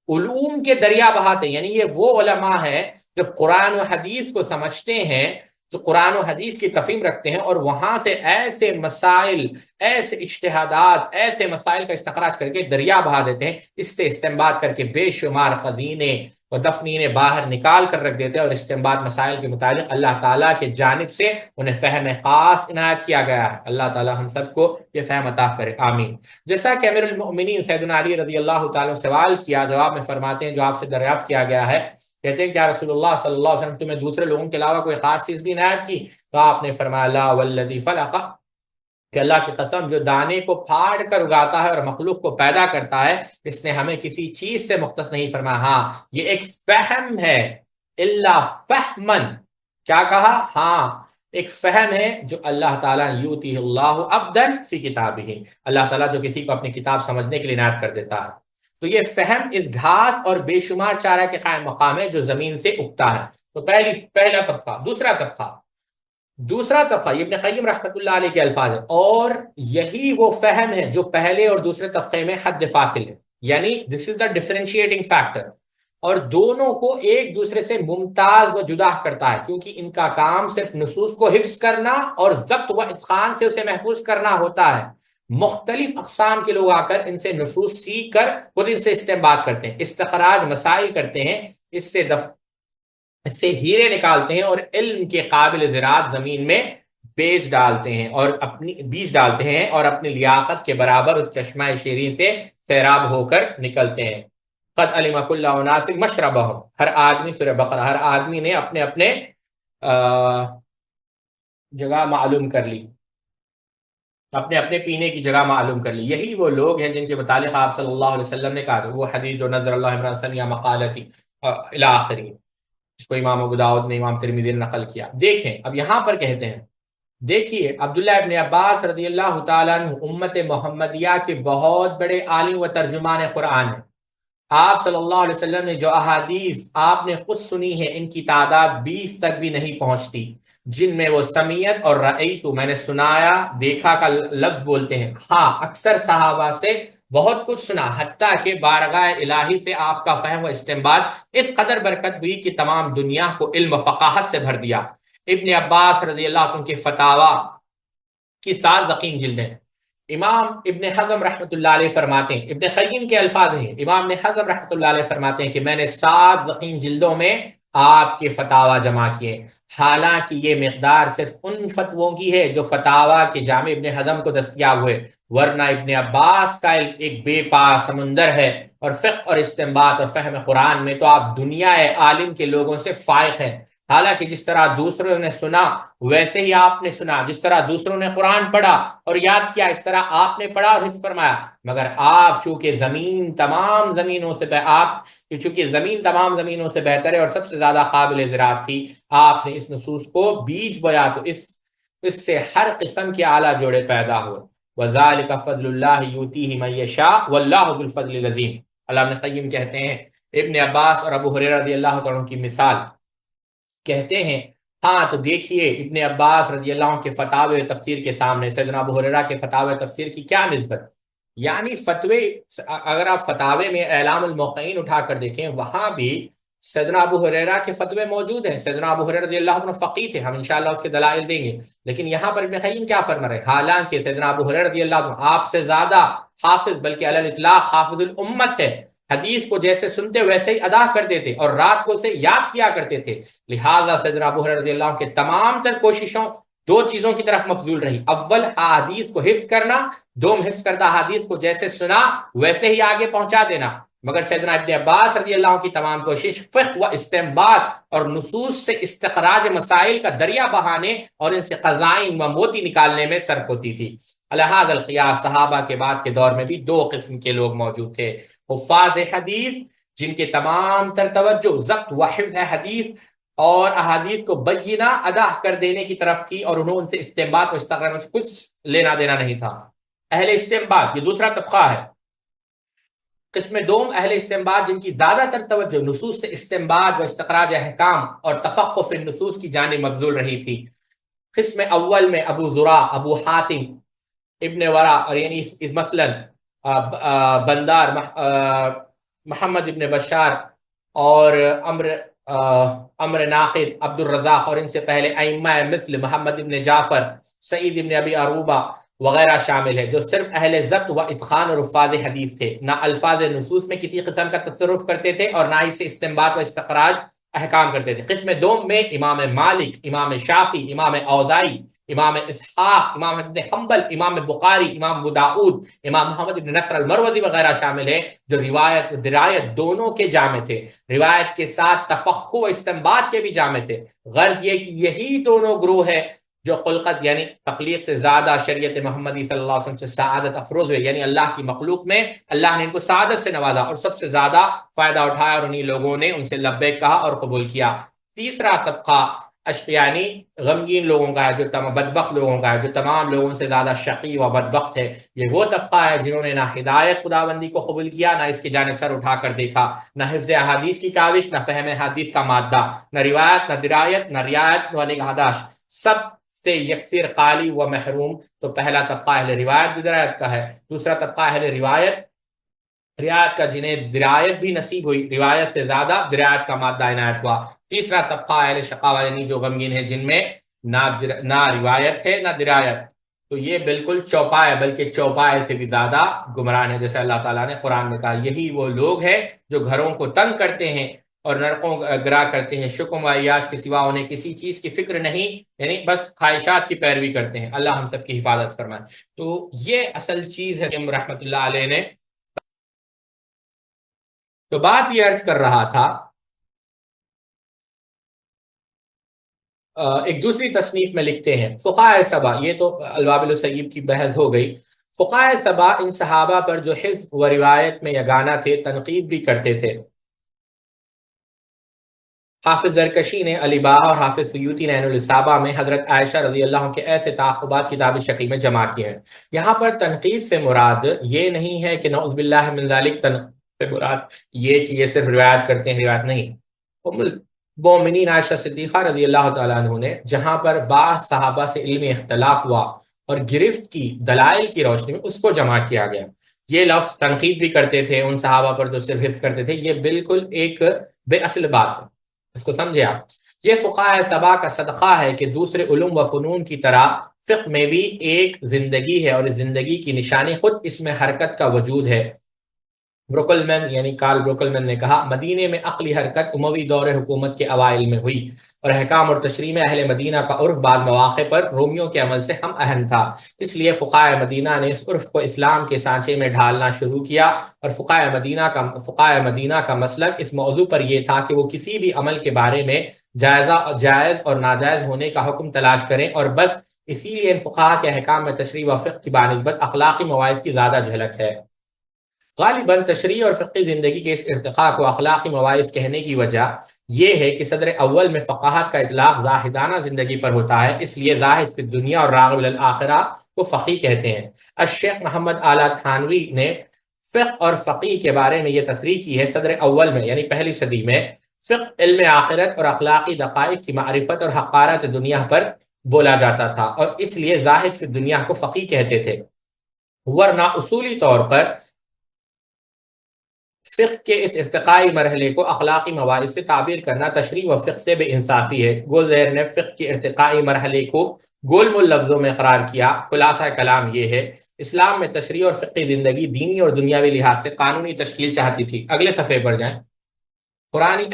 علوم کے دریا بہاتے ہیں، یعنی یہ وہ علماء ہیں جو قرآن و حدیث کو سمجھتے ہیں، جو قرآن و حدیث کی تفہیم رکھتے ہیں، اور وہاں سے ایسے مسائل، ایسے اجتہادات، ایسے مسائل کا استخراج کر کے دریا بہا دیتے ہیں، اس سے استنباط کر کے بے شمار قزینے و دفنینے باہر نکال کر رکھ دیتے ہیں، اور استنباط مسائل کے متعلق اللہ تعالیٰ کے جانب سے انہیں فہم خاص عنایت کیا گیا ہے۔ اللہ تعالیٰ ہم سب کو یہ فہم عطا کرے، آمین۔ جیسا کہ امیر المؤمنین سیدنا علی رضی اللہ تعالیٰ سوال کیا، جواب میں فرماتے ہیں جو آپ سے دریافت کیا گیا ہے، کہتے ہیں کیا رسول اللہ صلی اللہ علیہ وسلم تمہیں دوسرے لوگوں کے علاوہ کوئی خاص چیز بھی عنایت کی؟ تو آپ نے فرمایا لا والذی فلق، کہ اللہ کی قسم جو دانے کو پھاڑ کر اگاتا ہے اور مخلوق کو پیدا کرتا ہے، اس نے ہمیں کسی چیز سے مختص نہیں فرمایا، ہاں یہ ایک فہم ہے، الا فہمن، کیا کہا؟ ہاں ایک فہم ہے جو اللہ تعالیٰ یؤتیہ اللہ عبدا فی کتابہ، اللہ تعالیٰ جو کسی کو اپنی کتاب سمجھنے کے لیے عنایت کر دیتا ہے۔ تو یہ فہم اس گھاس اور بے شمار چارہ کے قائم مقام ہے جو زمین سے اگتا ہے۔ تو پہلا طبقہ۔ دوسرا طبقہ یہ ابن قیم رحمۃ اللہ علیہ کے الفاظ ہیں، اور یہی وہ فہم ہے جو پہلے اور دوسرے طبقے میں حد فاصل ہے، یعنی دس از دا ڈفرینشیٹنگ فیکٹر، اور دونوں کو ایک دوسرے سے ممتاز و جدا کرتا ہے، کیونکہ ان کا کام صرف نصوص کو حفظ کرنا اور ضبط و اتقان سے اسے محفوظ کرنا ہوتا ہے۔ مختلف اقسام کے لوگ آ کر ان سے نصوص سیکھ کر خود ان سے استنباط کرتے ہیں، استخراج مسائل کرتے ہیں، اس سے ہیرے نکالتے ہیں، اور علم کے قابل زراعت زمین میں بیج ڈالتے ہیں اور بیج ڈالتے ہیں، اور اپنی لیاقت کے برابر اس چشمہ شیرین سے سیراب ہو کر نکلتے ہیں۔ قد علم کل اناس مشربہم، ہر آدمی، سورہ بقرہ، ہر آدمی نے اپنے اپنے جگہ معلوم کر لی، اپنے اپنے پینے کی جگہ معلوم کر لی۔ یہی وہ لوگ ہیں جن کے متعلق آپ صلی اللہ علیہ وسلم نے کہا تھا وہ حدیث جو نظر اللہ عمران سمیع مقالتی الی آخری، اس کو امام ابو داؤد نے، امام ترمذی نے نقل کیا۔ دیکھیں اب یہاں پر کہتے ہیں، دیکھیے عبداللہ ابن عباس رضی اللہ تعالیٰ عنہ امت محمدیہ کے بہت بڑے عالم و ترجمان قرآن ہیں۔ آپ صلی اللہ علیہ وسلم نے جو احادیث آپ نے خود سنی ہے، ان کی تعداد 20 تک بھی نہیں پہنچتی، جن میں وہ سمیت اور رأیت، میں نے سنایا دیکھا کا لفظ بولتے ہیں۔ ہاں اکثر صحابہ سے بہت کچھ سنا، حتیٰ کہ بارگاہ الہی سے آپ کا فہم و استنباط اس قدر برکت ہوئی کہ تمام دنیا کو علم و فقاہت سے بھر دیا۔ ابن عباس رضی اللہ عنہ کے فتاوا کی 7 ضخیم جلدیں۔ امام ابن حزم رحمۃ اللہ علیہ فرماتے ہیں، ابن قیم کے الفاظ ہیں، امام ابن حزم رحمۃ اللہ علیہ فرماتے ہیں کہ میں نے 7 ضخیم جلدوں میں آپ کے فتاوا جمع کیے، حالانکہ یہ مقدار صرف ان فتووں کی ہے جو فتاوا کے جامع ابن حزم کو دستیاب ہوئے، ورنہ ابن عباس کا ایک بے پار سمندر ہے، اور فقہ اور استنباط اور فہم قرآن میں تو آپ دنیا عالم کے لوگوں سے فائق ہیں۔ حالانکہ جس طرح دوسروں نے سنا ویسے ہی آپ نے سنا، جس طرح دوسروں نے قرآن پڑھا اور یاد کیا اس طرح آپ نے پڑھا اور حفظ فرمایا، مگر آپ چونکہ زمین تمام زمینوں سے بہتر ہے اور سب سے زیادہ قابل زراعت تھی، آپ نے اس نصوص کو بیج بویا تو اس سے ہر قسم کے اعلیٰ جوڑے پیدا ہوئے۔ وَذَلِكَ فَضْلُ اللَّهِ يُؤْتِيهِ مَن يَشَاءُ وَاللَّهُ ذُو الْفَضْلِ الْعَظِيمِ۔ علامہ ابن قیم کہتے ہیں ابن عباس اور ابو ہریرہ رضی اللہ عنہ کی مثال، کہتے ہیں ہاں تو دیکھیے ابن عباس رضی اللہ عنہ کے فتاوی تفسیر کے سامنے سیدنا ابو ہریرہ کے فتاوی تفسیر کی کیا نسبت، یعنی فتوے، اگر آپ فتاوے میں اعلام الموقعین اٹھا کر دیکھیں وہاں بھی سیدنا ابو ہریرہ کے فتوے موجود ہیں، سیدنا ابو ہریرہ رضی اللہ عنہ فقیہ تھے، ہم انشاءاللہ اس کے دلائل دیں گے، لیکن یہاں پر ابن قیم کیا فرما رہے ہیں، حالانکہ سیدنا ابو ہریرہ رضی اللہ عنہ آپ سے زیادہ حافظ، بلکہ علی الاطلاق حافظ الامت ہے، حدیث کو جیسے سنتے ویسے ہی ادا کرتے تھے اور رات کو اسے یاد کیا کرتے تھے، لہذا سیدنا ابو ہریرہ رضی اللہ عنہ کے تمام تر کوششوں دو چیزوں کی طرف مبذول رہی، اول احادیث کو حفظ کرنا، دوم حفظ کردہ حدیث کو جیسے سنا ویسے ہی آگے پہنچا دینا، مگر سیدنا ابن عباس رضی اللہ عنہ کی تمام کوشش فقہ و استنباط اور نصوص سے استخراج مسائل کا دریا بہانے اور ان سے قضائن و موتی نکالنے میں صرف ہوتی تھی۔ الہذا القیاس صحابہ کے بعد کے دور میں بھی دو قسم کے لوگ موجود تھے، حفاظ حدیث جن کے تمام تر توجہ ضبط و حفظ حدیث اور احادیث کو بینہ ادا کر دینے کی طرف تھی، اور انہوں ان سے استنباط و استخراج میں کچھ لینا دینا نہیں تھا۔ اہل استنباط، یہ دوسرا طبقہ ہے۔ قسم دوم اہل استنباط جن کی زیادہ تر توجہ نصوص سے استنباط و استخراج احکام اور تفقہ فی النصوص کی جانب مبذول رہی تھی۔ قسم اول میں ابو زرع، ابو حاتم، ابن ورا، اور یعنی مثلا بندار، محمد ابن بشار اور امر ناقد، عبد الرزاق، اور ان سے پہلے ائمہ مثل محمد ابن جعفر، سعید ابن ابی عروبہ وغیرہ شامل ہے، جو صرف اہل ضبط و اتقان اور حفاظ حدیث تھے، نہ الفاظ نصوص میں کسی قسم کا تصرف کرتے تھے اور نہ ہی سے استنباط و استخراج احکام کرتے تھے۔ قسم دوم میں امام مالک، امام شافعی، امام اوزاعی، امام اسحاق، امام ابن حنبل، امام بخاری، امام ابو داؤد، امام محمد بن نصر المروزی وغیرہ شامل ہیں، جو روایت و درایت دونوں کے جامع تھے، روایت کے ساتھ تفقہ و استنباط کے بھی جامع تھے۔ غرض یہ کہ یہی دونوں گروہ ہے جو خلقت یعنی تخلیق سے زیادہ شریعت محمدی صلی اللہ علیہ وسلم سے سعادت افروز ہوئے، یعنی اللہ کی مخلوق میں اللہ نے ان کو سعادت سے نوازا اور سب سے زیادہ فائدہ اٹھایا، اور انہی لوگوں نے ان سے لبیک کہا اور قبول کیا۔ تیسرا طبقہ یعنی غمگین لوگوں کا ہے، جو بدبخت لوگوں کا ہے، جو تمام لوگوں سے زیادہ شقی و بدبخت ہے، یہ وہ طبقہ ہے جنہوں نے نہ ہدایت خداوندی کو قبول کیا، نہ اس کی جانب سر اٹھا کر دیکھا، نہ حفظ احادیث کی کاوش، نہ فہم حدیث کا مادہ، نہ روایت، نہ درایت، نہ رعایت و نگہداشت، سب سے یکسر قالی و محروم۔ تو پہلا طبقہ اہل روایت درایت کا ہے، دوسرا طبقہ اہل روایت کا جنہیں درایت بھی نصیب ہوئی، روایت سے زیادہ درایت کا مادہ عنایت ہوا۔ تیسرا طبقہ اہل شقاوہ یعنی جو غمگین ہے، جن میں نہ روایت ہے نہ درایت، تو یہ بالکل چوپائے، بلکہ چوپائے سے بھی زیادہ گمراہ ہے، جیسے اللہ تعالیٰ نے قرآن میں کہا یہی وہ لوگ ہیں جو گھروں کو تنگ کرتے ہیں اور نرقوں گرا کرتے ہیں، شکم و عیاش کے سوا انہیں کسی چیز کی فکر نہیں، یعنی بس خواہشات کی پیروی کرتے ہیں۔ اللہ ہم سب کی حفاظت فرمائے۔ تو یہ اصل چیز ہے رحمۃ اللہ علیہ نے۔ تو بات یہ عرض کر رہا تھا، ایک دوسری تصنیف میں لکھتے ہیں فقہائے سبا، یہ تو الوابل السیب کی بحث ہو گئی، فقہائے سبا ان صحابہ پر جو حفظ و روایت میں یگانہ تھے تنقید بھی کرتے تھے۔ حافظ زرکشی نے علی باغ اور حافظ سیوطی نے عین الاصابہ میں حضرت عائشہ رضی اللہ عنہ کے ایسے تعاقبات کتابی شکل میں جمع کیے ہیں۔ یہاں پر تنقید سے مراد یہ نہیں ہے کہ نعوذ باللہ من ذالک، تنقید سے مراد یہ کہ یہ صرف روایت کرتے ہیں، روایت نہیں۔ ام المؤمنین عائشہ صدیقہ رضی اللہ تعالیٰ عنہ نے جہاں پر بعض صحابہ سے علمی اختلاف ہوا اور گرفت کی دلائل کی روشنی میں اس کو جمع کیا گیا۔ یہ لفظ تنقید بھی کرتے تھے ان صحابہ پر جو صرف حفظ کرتے تھے، یہ بالکل ایک بے اصل بات ہے، اس کو سمجھے آپ۔ یہ فقہائے سبا کا صدقہ ہے کہ دوسرے علوم و فنون کی طرح فقہ میں بھی ایک زندگی ہے، اور اس زندگی کی نشانی خود اس میں حرکت کا وجود ہے۔ بروکلمن یعنی کارل بروکلمن نے کہا مدینے میں عقلی حرکت اموی دور حکومت کے اوائل میں ہوئی، اور احکام اور تشریح میں اہل مدینہ کا عرف بعض مواقع پر رومیوں کے عمل سے ہم اہم تھا، اس لیے فقہائے مدینہ نے اس عرف کو اسلام کے سانچے میں ڈھالنا شروع کیا، اور فقہائے مدینہ کا مسلک اس موضوع پر یہ تھا کہ وہ کسی بھی عمل کے بارے میں جائز اور ناجائز ہونے کا حکم تلاش کریں، اور بس اسی لیے ان فقہا کے احکام میں تشریح و فقہ کی بانسبت اخلاقی مواعظ کی زیادہ جھلک ہے۔ غالباً تشریح اور فقہی زندگی کے اس ارتقاء کو اخلاقی مواعظ کہنے کی وجہ یہ ہے کہ صدر اول میں فقاہت کا اطلاق زاہدانہ زندگی پر ہوتا ہے، اس لیے زاہد فی الدنیا اور راغب الآخرہ کو فقیہ کہتے ہیں۔ الشیخ محمد اعلیٰ تھانوی نے فقہ اور فقیہ کے بارے میں یہ تصریح کی ہے صدر اول میں یعنی پہلی صدی میں، فقہ علم آخرت اور اخلاقی دقائق کی معرفت اور حقارت دنیا پر بولا جاتا تھا، اور اس لیے زاہد فی دنیا کو فقیہ کہتے تھے، ورنہ اصولی طور پر فقہ کے اس ارتقائی مرحلے کو اخلاقی مواعظ سے تعبیر کرنا تشریح و فقہ سے بے انصافی ہے۔ گولزیر نے فقہ کے ارتقائی مرحلے کو گول مول لفظوں میں قرار کیا۔ خلاصہ کلام یہ ہے، اسلام میں تشریح اور فقہ زندگی دینی اور دنیاوی لحاظ سے قانونی تشکیل چاہتی تھی۔ اگلے صفحے پر جائیں۔ قرآنی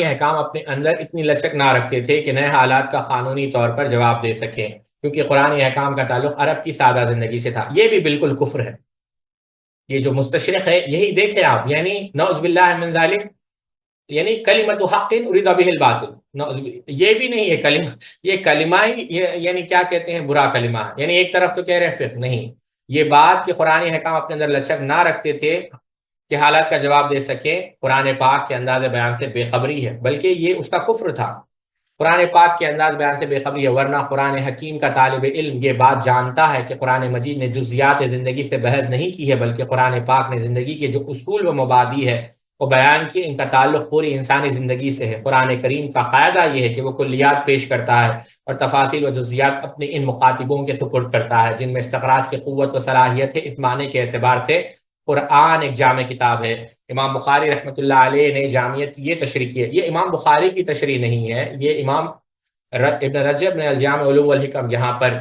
احکام اپنے اندر اتنی لچک نہ رکھتے تھے کہ نئے حالات کا قانونی طور پر جواب دے سکیں، کیونکہ قرآنی احکام کا تعلق عرب کی سادہ زندگی سے تھا۔ یہ بھی بالکل کفر ہے۔ یہ جو مستشرق ہے یہی دیکھیں آپ، یعنی نعوذ باللہ من ذالک، یعنی کلمۃ حق ارید بہ الباطل، یہ بھی نہیں ہے کلمہ، یہ کلمہ ہی یعنی کیا کہتے ہیں، برا کلمہ ہے۔ یعنی ایک طرف تو کہہ رہے فقہ نہیں، یہ بات کہ قرآن حکام اپنے اندر لچک نہ رکھتے تھے کہ حالات کا جواب دے سکے، قرآن پاک کے انداز بیان سے بے خبری ہے، بلکہ یہ اس کا کفر تھا۔ قرآن پاک کے انداز بیان سے بے خبری ہے، ورنہ قرآن حکیم کا طالب علم یہ بات جانتا ہے کہ قرآن مجید نے جزیات زندگی سے بحث نہیں کی ہے، بلکہ قرآن پاک نے زندگی کے جو اصول و مبادی ہے وہ بیان کیے، ان کا تعلق پوری انسانی زندگی سے ہے۔ قرآن کریم کا قاعدہ یہ ہے کہ وہ کلیات پیش کرتا ہے اور تفاصیل و جزیات اپنے ان مخاطبوں کے سپرد کرتا ہے جن میں استخراج کی قوت و صلاحیت ہے۔ اس معنی کے اعتبار سے قرآن ایک جامع کتاب ہے۔ امام بخاری رحمۃ اللہ علیہ نے جامعیت کی یہ تشریح کی ہے، یہ امام بخاری کی تشریح نہیں ہے، یہ امام ابن رجب نے الجامع العلوم والحکم یہاں پر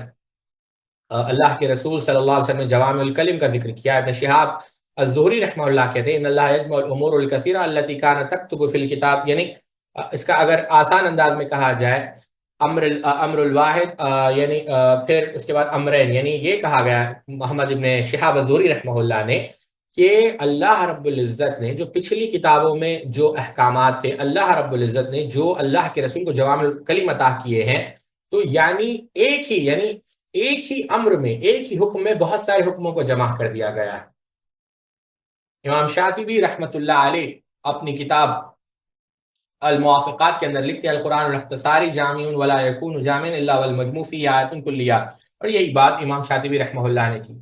اللہ کے رسول صلی اللہ علیہ وسلم نے جوامع الکلم کا ذکر کیا۔ ابن شہاب الزہری رحمہ اللہ کہتے ہیں ان اللہ یجمع الامور الکثیرہ التي كانت تكتب في الكتاب، یعنی اس کا اگر آسان انداز میں کہا جائے امر الواحد، یعنی پھر اس کے بعد امرین، یعنی یہ کہا گیا محمد ابن شہاب الزہری رحمہ اللہ نے کہ اللہ رب العزت نے جو پچھلی کتابوں میں جو احکامات تھے، اللہ رب العزت نے جو اللہ کے رسول کو جوامع الکلم عطا کیے ہیں، تو یعنی ایک ہی امر میں، ایک ہی حکم میں بہت سارے حکموں کو جمع کر دیا گیا ہے۔ امام شاطبی رحمۃ اللہ علیہ اپنی کتاب الموافقات کے اندر لکھتے ہیں القرآن الاختصاری جامع ولا یکون جامع الا والمجموع فی آیات کلیات، اور یہی بات امام شاطبی رحمہ اللہ نے کی۔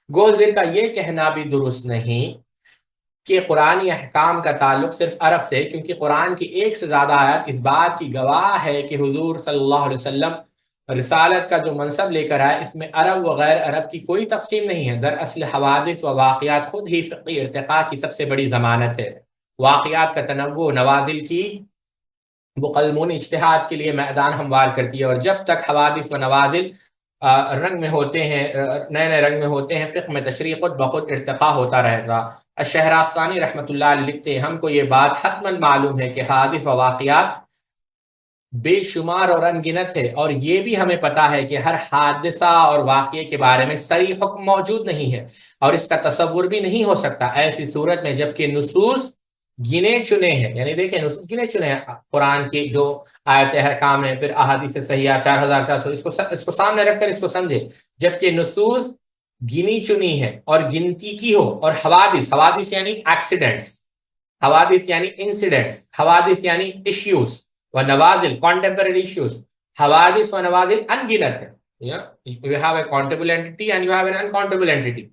گولزیر کا یہ کہنا بھی درست نہیں کہ قرآنی احکام کا تعلق صرف عرب سے، کیونکہ قرآن کی ایک سے زیادہ آیات اس بات کی گواہ ہے کہ حضور صلی اللہ علیہ وسلم رسالت کا جو منصب لے کر آئے اس میں عرب و غیر عرب کی کوئی تقسیم نہیں ہے۔ دراصل حوادث و واقعات خود ہی فقہی ارتقاء کی سب سے بڑی ضمانت ہے۔ واقعات کا تنوع نوازل کی بقلمون اجتہاد کے لیے میدان ہموار کرتی ہے، اور جب تک حوادث و نوازل رنگ میں ہوتے ہیں، نئے نئے رنگ میں ہوتے ہیں، فقہ میں تشریح خود بخود ارتقاء ہوتا رہے گا۔ الشہرستانی رحمۃ اللہ علیہ لکھتے ہیں ہم کو یہ بات حتماً معلوم ہے کہ حوادث و واقعات بے شمار اور ان گنت ہے، اور یہ بھی ہمیں پتا ہے کہ ہر حادثہ اور واقعے کے بارے میں صریح حکم موجود نہیں ہے، اور اس کا تصور بھی نہیں ہو سکتا ایسی صورت میں جبکہ نصوص گنے چنے ہیں۔ یعنی دیکھیں نصوص گنے چنے ہیں، قرآن کی جو آیت احکام ہیں، پھر احادیث صحیحہ 4400، اس کو سامنے رکھ کر اس کو سمجھے، جبکہ نصوص گنی چنی ہے اور گنتی کی ہو، اور حوادث یعنی ایکسیڈنٹس، حوادث یعنی انسیڈنٹس، حوادث یعنی ایشوز و نوازل contemporary issues، حوادث و نوازل انگنت ہے۔ you have a countable entity and you have an uncountable entity۔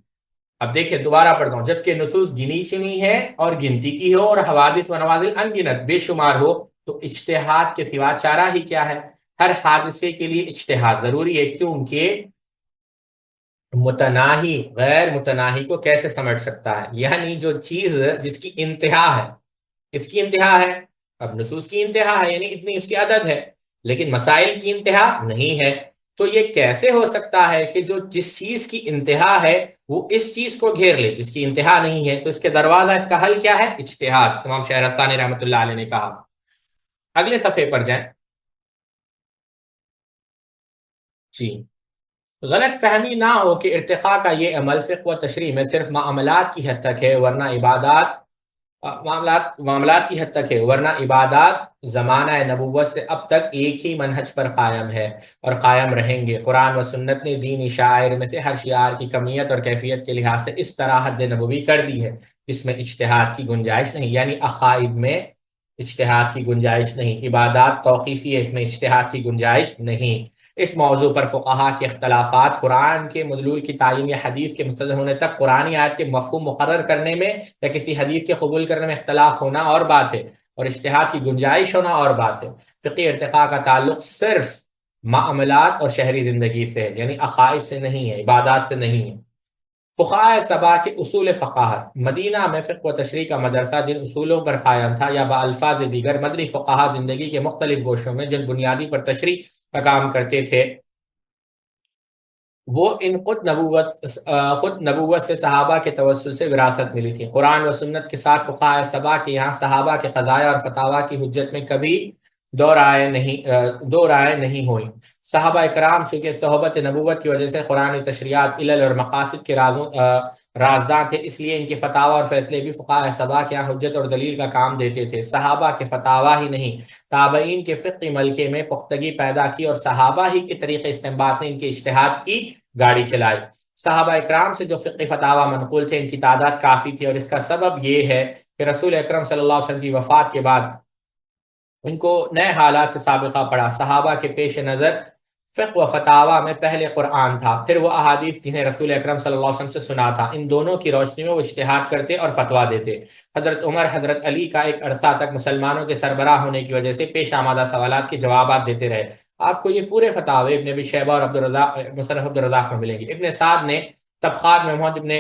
اب دیکھیں دوبارہ پڑھتا ہوں، جبکہ نصوص گنی چنی ہے اور گنتی کی ہو، اور حوادث و نوازل انگنت بے شمار ہو، تو اجتہاد کے سوا چارہ ہی کیا ہے؟ ہر حادثے کے لیے اجتہاد ضروری ہے، کیونکہ متناہی غیر متناہی کو کیسے سمجھ سکتا ہے؟ یعنی جو چیز جس کی انتہا ہے، اس کی انتہا ہے، اب نصوص کی انتہا ہے یعنی اتنی اس کی عدد ہے، لیکن مسائل کی انتہا نہیں ہے، تو یہ کیسے ہو سکتا ہے کہ جو جس چیز کی انتہا ہے وہ اس چیز کو گھیر لے جس کی انتہا نہیں ہے؟ تو اس کے دروازہ، اس کا حل کیا ہے؟ اجتہاد۔ امام شہرستانی رحمۃ اللہ علیہ نے کہا۔ اگلے صفحے پر جائیں جی۔ غلط فہمی نہ ہو کہ ارتقاء کا یہ عمل فقہ و تشریح میں صرف معاملات کی حد تک ہے، ورنہ معاملات کی حد تک ہے، ورنہ عبادات زمانہ نبوت سے اب تک ایک ہی منہج پر قائم ہے اور قائم رہیں گے۔ قرآن و سنت نے دینی شعائر میں سے ہر شعار کی کمیت اور کیفیت کے لحاظ سے اس طرح حد نبوی کر دی ہے جس میں اجتہاد کی گنجائش نہیں، یعنی عقائد میں اجتہاد کی گنجائش نہیں، عبادات توقیفی ہے، اس میں اجتہاد کی گنجائش نہیں۔ اس موضوع پر فقہا کے اختلافات قرآن کے مدلول کی تعین یا حدیث کے مستند ہونے تک قرآنی آیت کے مفہوم مقرر کرنے میں یا کسی حدیث کے قبول کرنے میں اختلاف ہونا اور بات ہے، اور اجتہاد کی گنجائش ہونا اور بات ہے۔ فقی ارتقاء کا تعلق صرف معاملات اور شہری زندگی سے ہے، یعنی عقائد سے نہیں ہے، عبادات سے نہیں ہے۔ فقہائے سبا کے اصول فقاہت: مدینہ میں فقہ و تشریح کا مدرسہ جن اصولوں پر قائم تھا یا بالفاظ دیگر مدنی فقہا زندگی کے مختلف گوشوں میں جن بنیادی پر تشریح کا کام کرتے تھے، وہ ان خود نبوت سے صحابہ کے توسل سے وراثت ملی تھی۔ قرآن و سنت کے ساتھ فقہائے سبا کے یہاں صحابہ کے قضایا اور فتاویٰ کی حجت میں کبھی دو رائے نہیں ہوئیں۔ صحابہ اکرام چونکہ صحبت نبوت کی وجہ سے قرآن تشریعات، علل اور مقاصد کے رازداں تھے، اس لیے ان کے فتاویٰ اور فیصلے بھی فقہائے سبا کے یہاں حجت اور دلیل کا کام دیتے تھے۔ صحابہ کے فتاویٰ ہی نہیں، تابعین کے فقہی ملکے میں پختگی پیدا کی اور صحابہ ہی کے طریقے استنباط نے ان کے اجتہاد کی گاڑی چلائی۔ صحابہ اکرام سے جو فقہی فتاویٰ منقول تھے ان کی تعداد کافی تھی، اور اس کا سبب یہ ہے کہ رسول اکرم صلی اللہ علیہ وسلم کی وفات کے بعد ان کو نئے حالات سے سابقہ پڑا۔ صحابہ کے پیش نظر فقہ و فتاویٰ میں پہلے قرآن تھا، پھر وہ احادیث جنہیں رسول اکرم صلی اللہ علیہ وسلم سے سنا تھا۔ ان دونوں کی روشنی میں وہ اجتہاد کرتے اور فتویٰ دیتے۔ حضرت عمر حضرت علی کا ایک عرصہ تک مسلمانوں کے سربراہ ہونے کی وجہ سے پیش آمدہ سوالات کے جوابات دیتے رہے۔ آپ کو یہ پورے فتاوے ابن ابی شیبہ اور مصنف عبدالرزاق میں ملیں گے۔ ابن سعد نے طبقات میں محمد ابن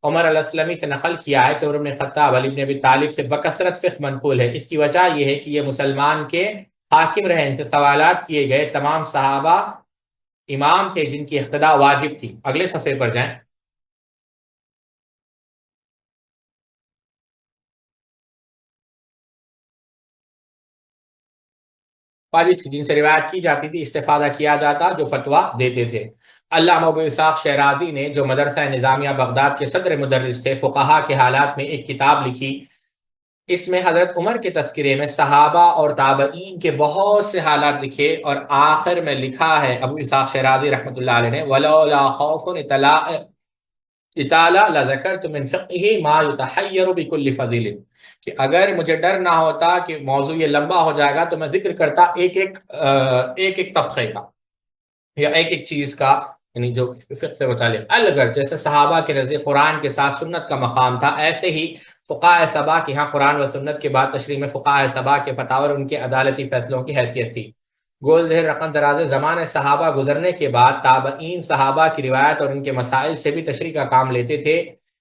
عمر الاسلمی سے نقل کیا ہے کہ عمر بن خطاب علی بن ابی طالب سے بکثرت فقہ منقول ہے۔ اس کی وجہ یہ ہے کہ یہ مسلمان کے حاکم رہے، ان سے سوالات کیے گئے، تمام صحابہ امام تھے جن کی اقتداء واجب تھی۔ اگلے صفحے پر جائیں۔ واجب تھی جن سے روایت کی جاتی تھی، استفادہ کیا جاتا، جو فتویٰ دیتے تھے۔ علامہ ابو اسحاق شیرازی نے جو مدرسہ نظامیہ بغداد کے صدر مدرس تھے، فقہا کے حالات میں ایک کتاب لکھی۔ اس میں حضرت عمر کے تذکرے میں صحابہ اور تابعین کے بہت سے حالات لکھے، اور آخر میں لکھا ہے ابو اسحاق شیرازی رحمۃ اللہ علیہ نے وَلَوْلَا خَوْفٌ اطالع لَذَكَرْتُ مِنْ فِقْهِهِ مَا يُتَحَيَّرُ بِكُلِّ فَضِيلٍ، کہ اگر مجھے ڈر نہ ہوتا کہ موضوع یہ لمبا ہو جائے گا تو میں ذکر کرتا ایک طبقے کا یا ایک چیز کا، یعنی جو فقہ سے متعلق۔ اگر جیسے صحابہ کے نزدیک قرآن کے ساتھ سنت کا مقام تھا، ایسے ہی فقہائے سبا کے ہاں قرآن و سنت کے بعد تشریح میں فقہائے سبا کے فتاوی اور ان کے عدالتی فیصلوں کی حیثیت تھی۔ گول زہر رقم دراز زمانے صحابہ گزرنے کے بعد تابعین صحابہ کی روایت اور ان کے مسائل سے بھی تشریح کا کام لیتے تھے۔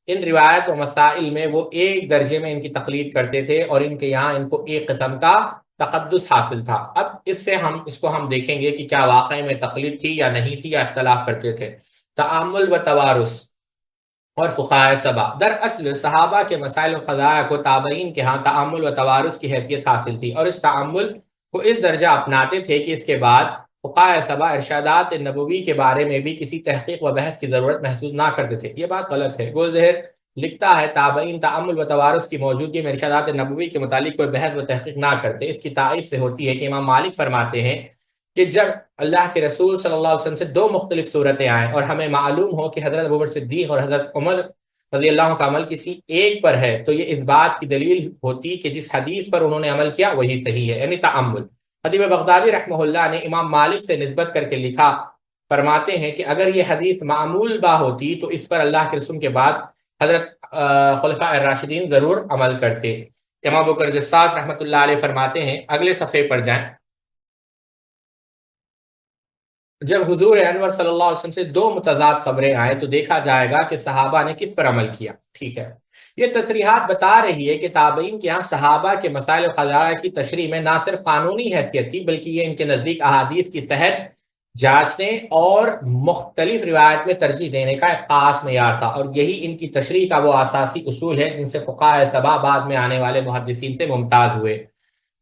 ان روایت و مسائل میں وہ ایک درجے میں ان کی تقلید کرتے تھے، اور ان کے یہاں ان کو ایک قسم کا تقدس حاصل تھا۔ اب اس کو ہم دیکھیں گے کہ کیا واقعی میں تقلید تھی یا نہیں تھی، یا اختلاف کرتے تھے۔ تعامل و توارث اور فقہائے سبا: دراصل صحابہ کے مسائل و قضایا کو تابعین کے ہاں تعامل و توارث کی حیثیت حاصل تھی، اور اس تعامل کو اس درجہ اپناتے تھے کہ اس کے بعد فقہائے سبا ارشادات نبوی کے بارے میں بھی کسی تحقیق و بحث کی ضرورت محسوس نہ کرتے تھے۔ یہ بات غلط ہے۔ گولزہر لکھتا ہے تابعین تعامل و توارث کی موجودگی میں ارشادات نبوی کے متعلق کوئی بحث و تحقیق نہ کرتے۔ اس کی تائید سے ہوتی ہے کہ امام مالک فرماتے ہیں کہ جب اللہ کے رسول صلی اللہ علیہ وسلم سے دو مختلف صورتیں آئیں اور ہمیں معلوم ہو کہ حضرت ابوبکر صدیق اور حضرت عمر رضی اللہ عنہ کا عمل کسی ایک پر ہے، تو یہ اس بات کی دلیل ہوتی کہ جس حدیث پر انہوں نے عمل کیا وہی صحیح ہے، یعنی تعامل۔ خطیب بغدادی رحمہ اللہ نے امام مالک سے نسبت کر کے لکھا، فرماتے ہیں کہ اگر یہ حدیث معمول با ہوتی تو اس پر اللہ کے رسول کے بعد حضرت خلفاء الراشدین ضرور عمل کرتے۔ امام بکر جساس رحمۃ اللہ علیہ فرماتے ہیں، اگلے صفحے پر جائیں، جب حضور انور صلی اللہ علیہ وسلم سے دو متضاد خبریں آئیں تو دیکھا جائے گا کہ صحابہ نے کس پر عمل کیا۔ ٹھیک ہے، یہ تصریحات بتا رہی ہے کہ تابعین کے یہاں صحابہ کے مسائل و قضایا کی تشریح میں نہ صرف قانونی حیثیت تھی، بلکہ یہ ان کے نزدیک احادیث کی صحت جانچنے اور مختلف روایت میں ترجیح دینے کا ایک خاص معیار تھا، اور یہی ان کی تشریح کا وہ اساسی اصول ہے جن سے فقہائے سبا بعد میں آنے والے محدثین سے ممتاز ہوئے۔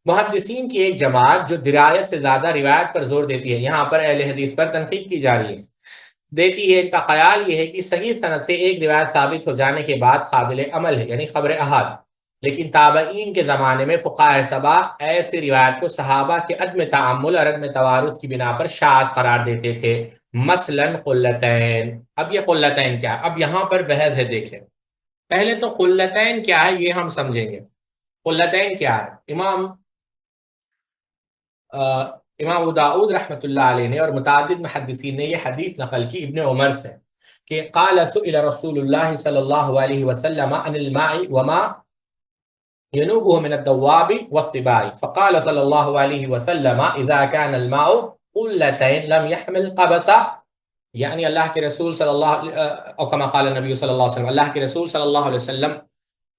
محدثین کی ایک جماعت جو درایت سے زیادہ روایت پر زور دیتی ہے، یہاں پر اہل حدیث پر تنقید کی جا رہی ہے، دیتی ہے، ان کا خیال یہ ہے کہ صحیح سند سے ایک روایت ثابت ہو جانے کے بعد قابل عمل ہے، یعنی خبر احاد۔ لیکن تابعین کے زمانے میں فقہائے سبا ایسی روایت کو صحابہ کے عدم تعامل اور عدم توارث کی بنا پر شاذ قرار دیتے تھے۔ مثلا قلتین۔ اب یہ قلتین کیا ہے؟ اب یہاں پر بحث ہے، دیکھیں پہلے تو قلتین کیا ہے یہ ہم سمجھیں گے۔ قلتین کیا ہے؟ امام امام ابو داؤد رحمۃ اللہ علیہ نے اور متعدد محدثین نے یہ حدیث نقل کی ابن عمر سے کہ قال سئل رسول اللہ صلی اللہ علیہ وسلم عن الماء وما ينوبه من الدواب والسباع فقال صلی اللہ علیہ وسلم اذا كان الماء قلتين لم يحمل قبسا، یعنی اللہ کے رسول صلی اللہ او کما قال نبی صلی اللہ علیہ وسلم، اللہ کے رسول صلی اللہ علیہ وسلم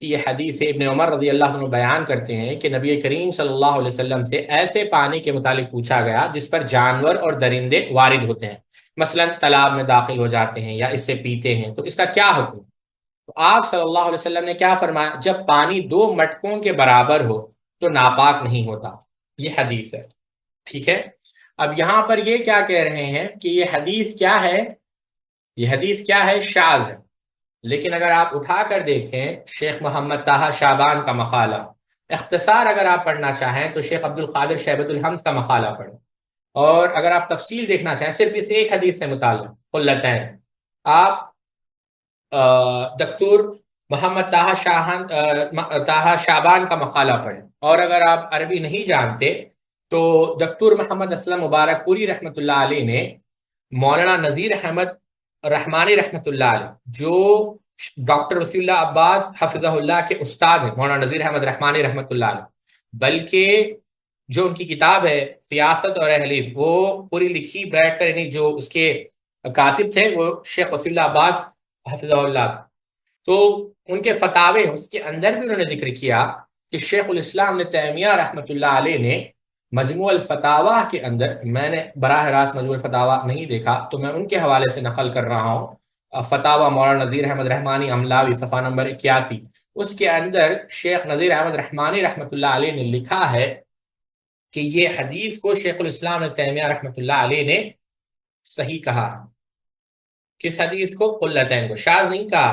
کی یہ حدیث ابن عمر رضی اللہ عنہ بیان کرتے ہیں کہ نبی کریم صلی اللہ علیہ وسلم سے ایسے پانی کے متعلق پوچھا گیا جس پر جانور اور درندے وارد ہوتے ہیں، مثلا تالاب میں داخل ہو جاتے ہیں یا اس سے پیتے ہیں، تو اس کا کیا حکم؟ تو آپ صلی اللہ علیہ وسلم نے کیا فرمایا؟ جب پانی 2 مٹکوں کے برابر ہو تو ناپاک نہیں ہوتا۔ یہ حدیث ہے، ٹھیک ہے۔ اب یہاں پر یہ کیا کہہ رہے ہیں کہ یہ حدیث کیا ہے؟ یہ حدیث کیا ہے؟ شاذ ہے۔ لیکن اگر آپ اٹھا کر دیکھیں شیخ محمد طاہر شعبان کا مقالہ، اختصار اگر آپ پڑھنا چاہیں تو شیخ عبد القادر شیبۃ الحمد کا مقالہ پڑھیں، اور اگر آپ تفصیل دیکھنا چاہیں صرف اس ایک حدیث سے متعلق قلتین، آپ دکتور محمد طاہر شعبان کا مقالہ پڑھیں، اور اگر آپ عربی نہیں جانتے تو دکتور محمد اسلم مبارک پوری رحمۃ اللہ علیہ نے مولانا نذیر احمد رحمانی رحمۃ اللہ علیہ، جو ڈاکٹر وسیع اللہ عباس حفظہ اللہ کے استاد ہیں، مولانا نذیر احمد رحمانی رحمۃ اللہ علیہ، بلکہ جو ان کی کتاب ہے سیاست اور اہلیز، وہ پوری لکھی بیٹھ کر، یعنی جو اس کے کاتب تھے وہ شیخ وسیع اللہ عباس حفظہ اللہ تھا، تو ان کے فتاوے اس کے اندر بھی انہوں نے ذکر کیا کہ شیخ الاسلام ابن تیمیہ رحمۃ اللہ علیہ نے مجموع الفتاوی کے اندر، میں نے براہ راست مجموع الفتاوی نہیں دیکھا تو میں ان کے حوالے سے نقل کر رہا ہوں، فتاوی مولانا نذیر احمد رحمانی املاوی صفحہ نمبر 81، اس کے اندر شیخ نذیر احمد رحمانی رحمۃ اللہ علیہ نے لکھا ہے کہ یہ حدیث کو شیخ الاسلام ابن تیمیہ رحمۃ اللہ علیہ نے صحیح کہا۔ کس حدیث کو؟ قلتین کو، شاذ نہیں کہا۔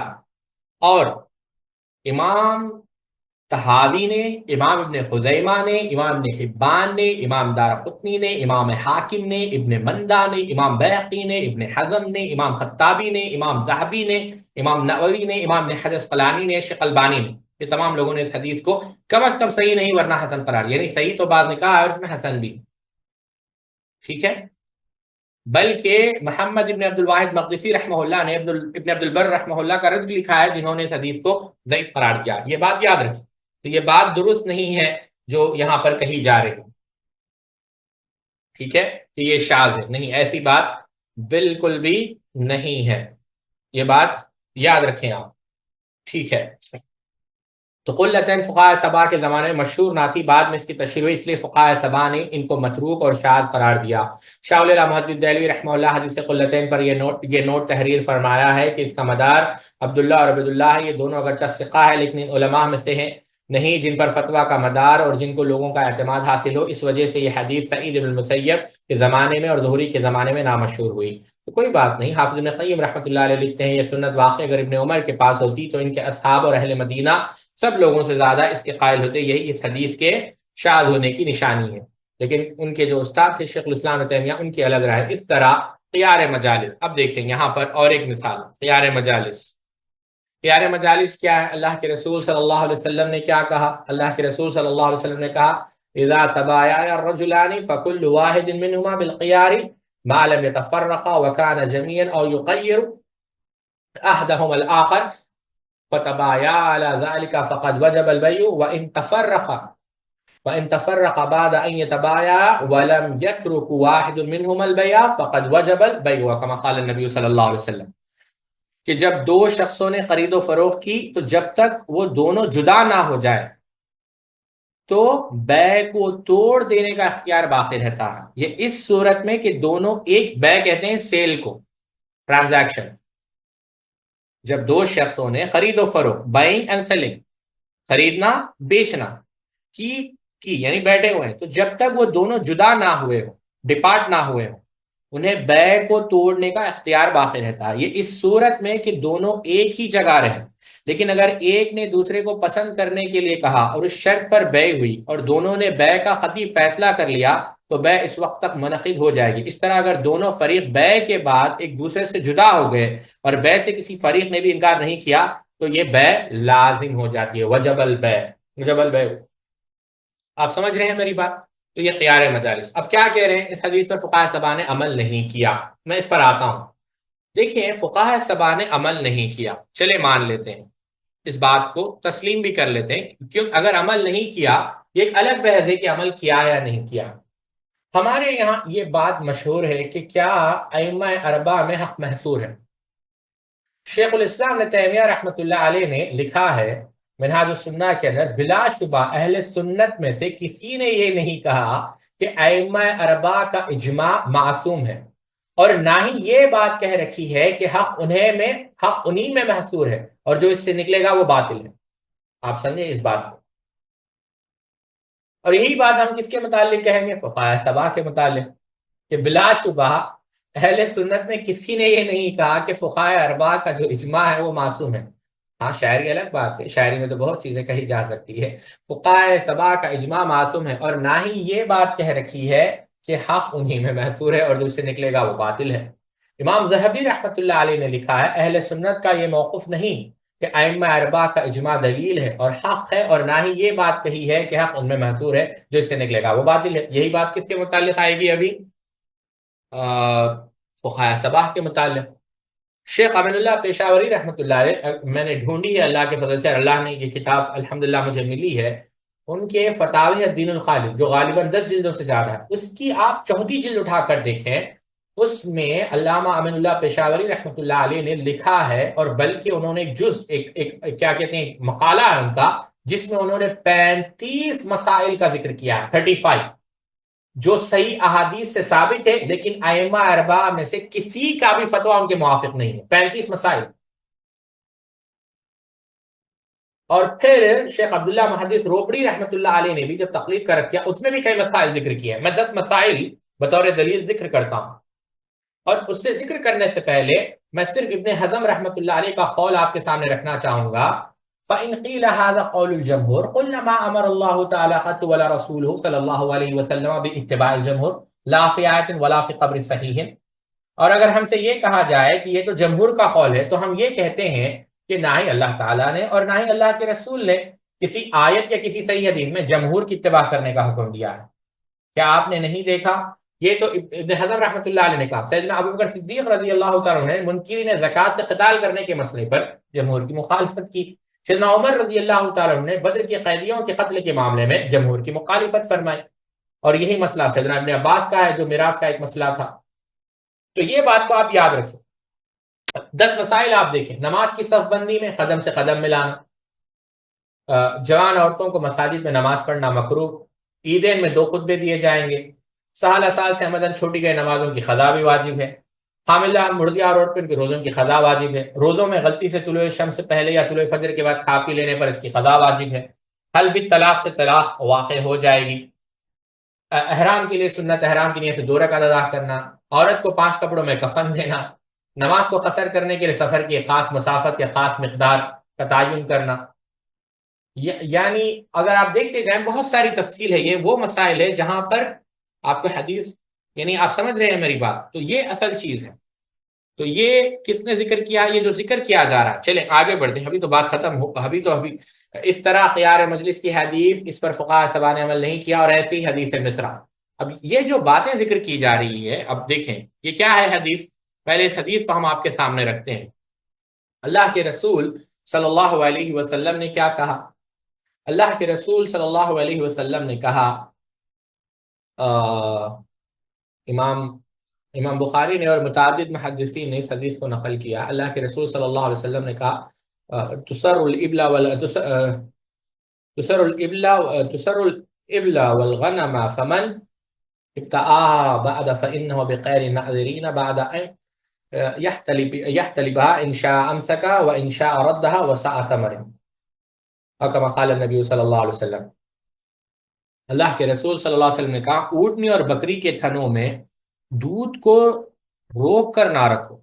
اور امام طحاوی نے، امام ابن خزیمہ نے، امام ابن حبان نے، امام دارقطنی نے، امام حاکم نے، ابن مندہ نے، امام بیہقی نے، ابن حزم نے، امام خطابی نے، امام ذہبی نے، امام نووی نے، امام ابن حجر اسقلانی نے، شیخ البانی نے، یہ تمام لوگوں نے اس حدیث کو کم از کم صحیح نہیں ورنہ حسن قرار، یعنی صحیح تو بعد نے کہا اور اس میں حسن بھی، ٹھیک ہے۔ بلکہ محمد ابن عبد الواحد مقدسی رحمہ اللہ نے ابن عبد البر رحمہ اللہ کا رد بھی لکھا ہے، جنہوں نے اس حدیث کو ضعیف قرار دیا۔ یہ بات یاد رکھیں، تو یہ بات درست نہیں ہے جو یہاں پر کہی جا رہی ہے، ٹھیک ہے، کہ یہ شاذ ہے، نہیں، ایسی بات بالکل بھی نہیں ہے، یہ بات یاد رکھیں آپ، ٹھیک ہے۔ تو قلتین فقہائے سبا کے زمانے میں مشہور نہ تھی، بعد میں اس کی تشریح ہوئی، اس لیے فقہائے سبا نے ان کو متروک اور شاذ قرار دیا۔ شاہ ولی اللہ محدث دہلوی رحمہ اللہ حدیث قلتین پر یہ نوٹ تحریر فرمایا ہے کہ اس کا مدار عبداللہ اور عبیداللہ ہے، یہ دونوں اگرچہ ثقہ ہے لیکن ان علماء میں سے ہیں نہیں جن پر فتویٰ کا مدار اور جن کو لوگوں کا اعتماد حاصل ہو، اس وجہ سے یہ حدیث سعید بن المسیب کے زمانے میں اور ظہری کے زمانے میں نامشہور ہوئی۔ تو کوئی بات نہیں، حافظ ابن قیم رحمۃ اللہ علیہ لکھتے ہیں یہ سنت واقع اگر ابن عمر کے پاس ہوتی تو ان کے اصحاب اور اہل مدینہ سب لوگوں سے زیادہ اس کے قائل ہوتے، یہی اس حدیث کے شاذ ہونے کی نشانی ہے۔ لیکن ان کے جو استاد تھے شیخ الاسلام ابن تیمیہ، ان کی الگ رائے۔ اس طرح خیار مجالس، اب دیکھیں یہاں پر اور ایک مثال، خیار مجالس۔ خیار مجالس کیا ہے؟ اللہ کے رسول صلی اللہ علیہ وسلم نے کیا کہا؟ اللہ کے رسول صلی اللہ علیہ وسلم نے کہا اذا تبايع الرجلان فكل واحد منهما بالخيار ما لم يتفرقا وكان جميعا او يغير احدهما الاخر فتبايع على ذلك فقد وجب البيع وان تفرق بعد ان يتبايع ولم يترك واحد منهما البيع فقد وجب البيع كما قال النبي صلی اللہ علیہ وسلم، کہ جب دو شخصوں نے خرید و فروخت کی تو جب تک وہ دونوں جدا نہ ہو جائے تو بے کو توڑ دینے کا اختیار باقی رہتا ہے۔ یہ اس صورت میں کہ دونوں ایک بے کہتے ہیں سیل کو، ٹرانزیکشن، جب دو شخصوں نے خرید و فروخت، بائنگ اینڈ سیلنگ، خریدنا بیچنا کی یعنی بیٹھے ہوئے ہیں، تو جب تک وہ دونوں جدا نہ ہوئے ہوں، ڈپارٹ نہ ہوئے ہوں، انہیں بے کو توڑنے کا اختیار باقی رہتا ہے۔ یہ اس صورت میں کہ دونوں ایک ہی جگہ رہیں، لیکن اگر ایک نے دوسرے کو پسند کرنے کے لیے کہا اور اس شرط پر بے ہوئی اور دونوں نے بے کا خطی فیصلہ کر لیا تو بے اس وقت تک منعقد ہو جائے گی۔ اس طرح اگر دونوں فریق بے کے بعد ایک دوسرے سے جدا ہو گئے اور بے سے کسی فریق نے بھی انکار نہیں کیا تو یہ بے لازم ہو جاتی ہے، وجب البے، وجب البے۔ آپ سمجھ رہے ہیں میری بات؟ تو یہ خیار مجالس. اب کیا کہہ رہے ہیں اس حدیث پر فقہاء سبع نے عمل نہیں کیا. میں اس پر آتا ہوں. دیکھیں فقہاء سبع نے عمل نہیں کیا، چلے مان لیتے ہیں اس بات کو، تسلیم بھی کر لیتے ہیں، کیوں اگر عمل نہیں کیا یہ ایک الگ بحث ہے کہ عمل کیا یا نہیں کیا. ہمارے یہاں یہ بات مشہور ہے کہ کیا ائمہ اربعہ میں حق محصور ہے. شیخ الاسلام ابن تیمیہ رحمۃ اللہ علیہ نے لکھا ہے منہاج السنہ کے اندر، بلا شبہ اہل سنت میں سے کسی نے یہ نہیں کہا کہ ائمہ اربعہ کا اجماع معصوم ہے، اور نہ ہی یہ بات کہہ رکھی ہے کہ حق انہی میں محصور ہے اور جو اس سے نکلے گا وہ باطل ہے. آپ سمجھیں اس بات کو. اور یہی بات ہم کس کے متعلق کہیں گے؟ فقہاء سبع کے متعلق، کہ بلا شبہ اہل سنت میں کسی نے یہ نہیں کہا کہ فقہاء اربعہ کا جو اجماع ہے وہ معصوم ہے. ہاں شاعری الگ بات ہے، شاعری میں تو بہت چیزیں کہی جا سکتی ہے. فقہاء سبع کا اجماع معصوم ہے، اور نہ ہی یہ بات کہہ رکھی ہے کہ حق انہی میں محصور ہے اور جو اس سے نکلے گا وہ باطل ہے. امام ذہبی رحمۃ اللہ علیہ نے لکھا ہے اہل سنت کا یہ موقف نہیں کہ ائمہ اربعہ کا اجماع دلیل ہے اور حق ہے، اور نہ ہی یہ بات کہی ہے کہ حق ان میں محصور ہے، جو اس سے نکلے گا وہ باطل ہے. یہی بات کس کے متعلق آئے گی ابھی؟ فقہاء سبع کے متعلق. شیخ امین اللہ پیشاوری رحمۃ اللہ علیہ، میں نے ڈھونڈی ہے اللہ کے فضل سے، اللہ نے یہ کتاب الحمدللہ مجھے ملی ہے، ان کے فتاوی الدین الخالد جو غالباً 10 جلدوں سے زیادہ ہے، اس کی آپ 34 جلد اٹھا کر دیکھیں، اس میں علامہ امین اللہ پیشاوری رحمۃ اللہ علیہ نے لکھا ہے، اور بلکہ انہوں نے ایک جز ایک کیا کہتے ہیں مقالہ ہے ان کا، جس میں انہوں نے 35 مسائل کا ذکر کیا ہے، 35 جو صحیح احادیث سے ثابت ہے، لیکن ائمہ اربعہ میں سے کسی کا بھی فتویٰ ان کے موافق نہیں ہے. 35 مسائل. اور پھر شیخ عبداللہ محدث روپڑی رحمۃ اللہ علیہ نے بھی جب تقلید کا رکھا اس میں بھی کئی مسائل ذکر کیے ہیں. میں 10 مسائل بطور دلیل ذکر کرتا ہوں، اور اس سے ذکر کرنے سے پہلے میں صرف ابن حزم رحمۃ اللہ علیہ کا قول آپ کے سامنے رکھنا چاہوں گا. فَإِنْ قِيلَ هَذَا قَوْلُ الْجَمْهُورِ قُلْنَا مَا أَمَرَ اللَّهُ تَعَالَى قَطُّ وَلَا رَسُولُهُ صلی اللہ علیہ وسلم بِاتِّبَاعِ الْجَمْهُورِ لَا فِي آیَةٍ وَلَا فِي قَبْرِ صَحِیحٍ. اور اگر ہم سے یہ کہا جائے کہ یہ تو جمہور کا قول ہے، تو ہم یہ کہتے ہیں کہ نہ ہی اللہ تعالیٰ نے اور نہ ہی اللہ کے رسول نے کسی آیت یا کسی صحیح حدیث میں جمہور کی اتباع کرنے کا حکم دیا ہے. کیا آپ نے نہیں دیکھا؟ یہ تو ابن حزم رحمۃ اللہ علیہ نے کہا. سیدنا ابوبکر صدیق رضی اللہ تعالیٰ نے منکرین زکوٰۃ سے قتال کرنے کے مسئلے پر جمہور کی مخالفت کی. سیدنا عمر رضی اللہ تعالیٰ نے بدر کے قیدیوں کے قتل کے معاملے میں جمہور کی مخالفت فرمائی. اور یہی مسئلہ سیدنا ابن عباس کا ہے جو میراث کا ایک مسئلہ تھا. تو یہ بات کو آپ یاد رکھیں. 10 مسائل آپ دیکھیں. نماز کی صف بندی میں قدم سے قدم ملانا، جوان عورتوں کو مساجد میں نماز پڑھنا مکروہ، عیدین میں 2 خطبے دیے جائیں گے، سال سال سے عمدن چھوٹی گئی نمازوں کی قضا بھی واجب ہے، حاملہ مردیار عورتوں کے روزوں کی قضا واجب ہے، روزوں میں غلطی سے طلوع شمس سے پہلے یا طلوع فجر کے بعد کھا پی لینے پر اس کی قضا واجب ہے، حل بالطلاق سے طلاق واقع ہو جائے گی، احرام کے لیے سنت احرام کی نیت سے 2 رکعت ادا کرنا، عورت کو 5 کپڑوں میں کفن دینا، نماز کو قصر کرنے کے لیے سفر کی خاص مسافت یا خاص مقدار کا تعین کرنا. یعنی اگر آپ دیکھتے جائیں بہت ساری تفصیل ہے. یہ وہ مسائل ہے جہاں پر آپ کو حدیث، یعنی آپ سمجھ رہے ہیں میری بات، تو یہ اصل چیز ہے. تو یہ کس نے ذکر کیا؟ یہ جو ذکر کیا جا رہا ہے. چلیں آگے بڑھتے ہیں، ابھی تو بات ختم ہو، ابھی اس طرح خیار مجلس کی حدیث، اس پر فقہاء سبع نے عمل نہیں کیا، اور ایسی ہی حدیث مصرع. اب یہ جو باتیں ذکر کی جا رہی ہے، اب دیکھیں یہ کیا ہے حدیث. پہلے اس حدیث کو ہم آپ کے سامنے رکھتے ہیں. اللہ کے رسول صلی اللہ علیہ وسلم نے کیا کہا؟ اللہ کے رسول صلی اللہ علیہ وسلم نے کہا، امام بخاری نے اور متعدد محدثین نے اس حدیث کو نقل کیا. اللہ کے رسول صلی اللہ علیہ وسلم نے کہا تسر الابل والغنم فمن ابتاعها بعد فإنه بغير ناظرين بعد ان يحتلبها ان شاء امسكها وان شاء ردها وساء تمر، اور کما قال النبی صلی اللہ علیہ وسلم. اللہ کے رسول صلی اللہ علیہ وسلم نے کہا اونٹنی اور بکری کے تھنوں میں دودھ کو روک کر نہ رکھو.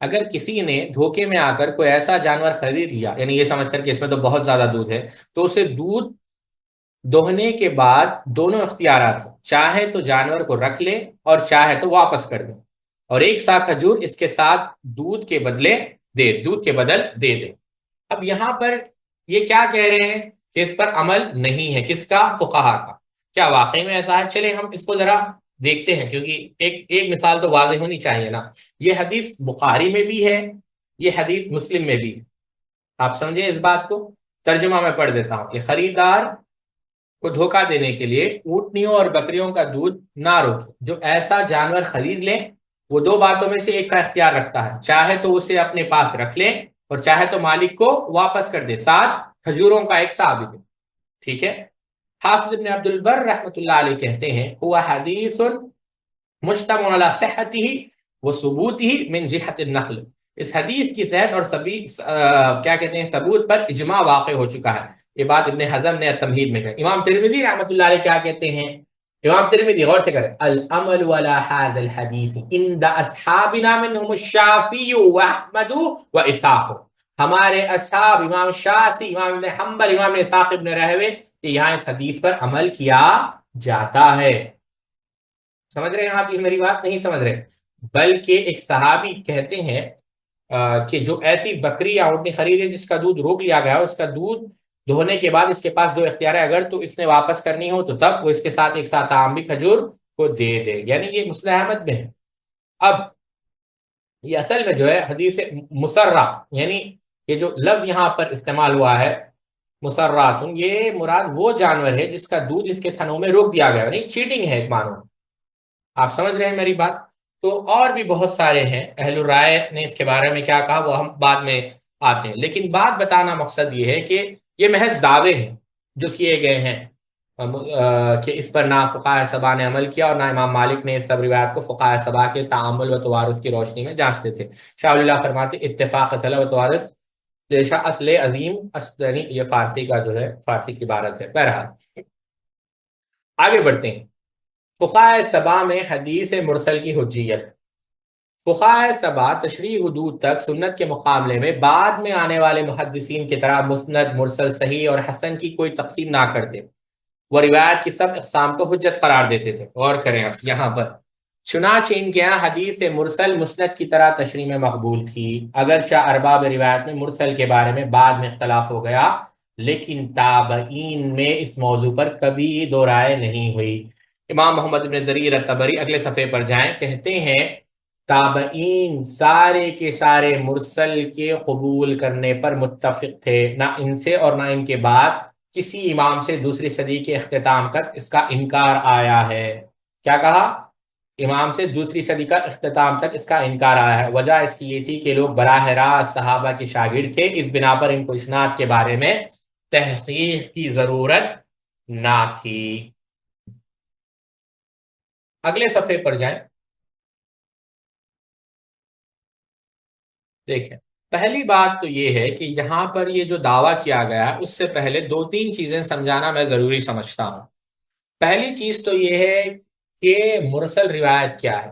اگر کسی نے دھوکے میں آ کر کوئی ایسا جانور خرید لیا، یعنی یہ سمجھ کر کہ اس میں تو بہت زیادہ دودھ ہے، تو اسے دودھ دوہنے کے بعد دونوں اختیارات ہیں، چاہے تو جانور کو رکھ لے اور چاہے تو واپس کر دے، اور 1 سا کھجور اس کے ساتھ دودھ کے بدل دے دے. اب یہاں پر یہ کیا کہہ رہے ہیں کہ اس پر عمل نہیں ہے، کس کا؟ فقہا کا. کیا واقعی میں ایسا ہے؟ چلیں ہم اس کو ذرا دیکھتے ہیں، کیونکہ ایک مثال تو واضح ہونی چاہیے نا۔ یہ حدیث بخاری میں بھی ہے، یہ حدیث مسلم میں بھی ہے۔ آپ سمجھے اس بات کو؟ ترجمہ میں پڑھ دیتا ہوں کہ خریدار کو دھوکہ دینے کے لیے اونٹنیوں اور بکریوں کا دودھ نہ روکے۔ جو ایسا جانور خرید لے وہ دو باتوں میں سے ایک کا اختیار رکھتا ہے، چاہے تو اسے اپنے پاس رکھ لے اور چاہے تو مالک کو واپس کر دے، ساتھ کھجوروں کا ایک سا بھی دے۔ ٹھیک ہے؟ حافظ ابن عبد البر رحمۃ اللہ علیہ کہتے ہیں ہوا حدیث مجتمع علی صحته وثبوته من جہت النقل، اس حدیث کی صحت اور سبھی کیا کہتے ہیں ثبوت پر اجماع واقع ہو چکا ہے۔ یہ بات ابن حزم نے تمہید میں کہا۔ امام ترمذی رحمۃ اللہ علیہ کیا کہتے ہیں؟ امام ترمذی غور سے کریں، العمل على هذا الحديث عند اصحابنا منهم الشافعي واحمد واسحاق، ہمارے اصحاب امام شافعی، امام ابن حنبل، امام اسحاق ابن راہوے کہ یہاں اس حدیث پر عمل کیا جاتا ہے۔ سمجھ رہے ہیں آپ یہ میری بات؟ نہیں سمجھ رہے؟ بلکہ ایک صحابی کہتے ہیں کہ جو ایسی بکری یا اونٹنی خریدے جس کا دودھ روک لیا گیا، اس کا دودھ دھونے کے بعد اس کے پاس دو اختیار ہے، اگر تو اس نے واپس کرنی ہو تو تب وہ اس کے ساتھ ایک ساتھ عام بھی کھجور کو دے دے، یعنی یہ مسلم احمد میں ہے۔ اب یہ اصل میں جو ہے حدیث مسرہ، یعنی یہ جو لفظ یہاں پر استعمال ہوا ہے مسرات، یہ مراد وہ جانور ہے جس کا دودھ اس کے تھنوں میں روک دیا گیا، یعنی چیٹنگ ہے ایک معنی۔ آپ سمجھ رہے ہیں میری بات؟ تو اور بھی بہت سارے ہیں، اہل الرائے نے اس کے بارے میں کیا کہا وہ ہم بعد میں آتے ہیں، لیکن بات بتانا مقصد یہ ہے کہ یہ محض دعوے ہیں جو کیے گئے ہیں کہ اس پر نہ فقہائے سبا نے عمل کیا اور نہ امام مالک نے اس سب روایات کو فقہائے سبا کے تعامل و توارث کی روشنی میں جانچتے تھے۔ شاہ ولی اللہ فرماتے اتفاق اصل و توارث جیسا اصل عظیم اسدنی، یہ فارسی کا جو ہے فارسی کی عبارت ہے۔ بہرحال آگے بڑھتے ہیں۔ فقہائے سبا میں حدیث مرسل کی حجیت۔ فقہائے سبا تشریح حدود تک سنت کے مقابلے میں بعد میں آنے والے محدثین کی طرح مسند، مرسل، صحیح اور حسن کی کوئی تقسیم نہ کرتے، وہ روایت کی سب اقسام کو حجت قرار دیتے تھے۔ غور کریں اب یہاں پر، چنانچہ ان کے یہاں حدیث مرسل مسند کی طرح تشریح میں مقبول تھی، اگرچہ ارباب روایت میں مرسل کے بارے میں بعد میں اختلاف ہو گیا، لیکن تابعین میں اس موضوع پر کبھی دو رائے نہیں ہوئی۔ امام محمد بن جریر الطبری اگلے صفحے پر جائیں، کہتے ہیں تابعین سارے کے سارے مرسل کے قبول کرنے پر متفق تھے، نہ ان سے اور نہ ان کے بعد کسی امام سے دوسری صدی کے اختتام تک اس کا انکار آیا ہے۔ کیا کہا؟ امام سے دوسری صدی کا اختتام تک اس کا انکار آیا ہے۔ وجہ اس کی یہ تھی کہ لوگ براہ راست صحابہ کے شاگرد تھے، اس بنا پر ان کو اسناد کے بارے میں تحقیق کی ضرورت نہ تھی۔ اگلے صفحے پر جائیں، دیکھیں پہلی بات تو یہ ہے کہ یہاں پر یہ جو دعویٰ کیا گیا ہے اس سے پہلے دو تین چیزیں سمجھانا میں ضروری سمجھتا ہوں۔ پہلی چیز تو یہ ہے کہ مرسل روایت کیا ہے۔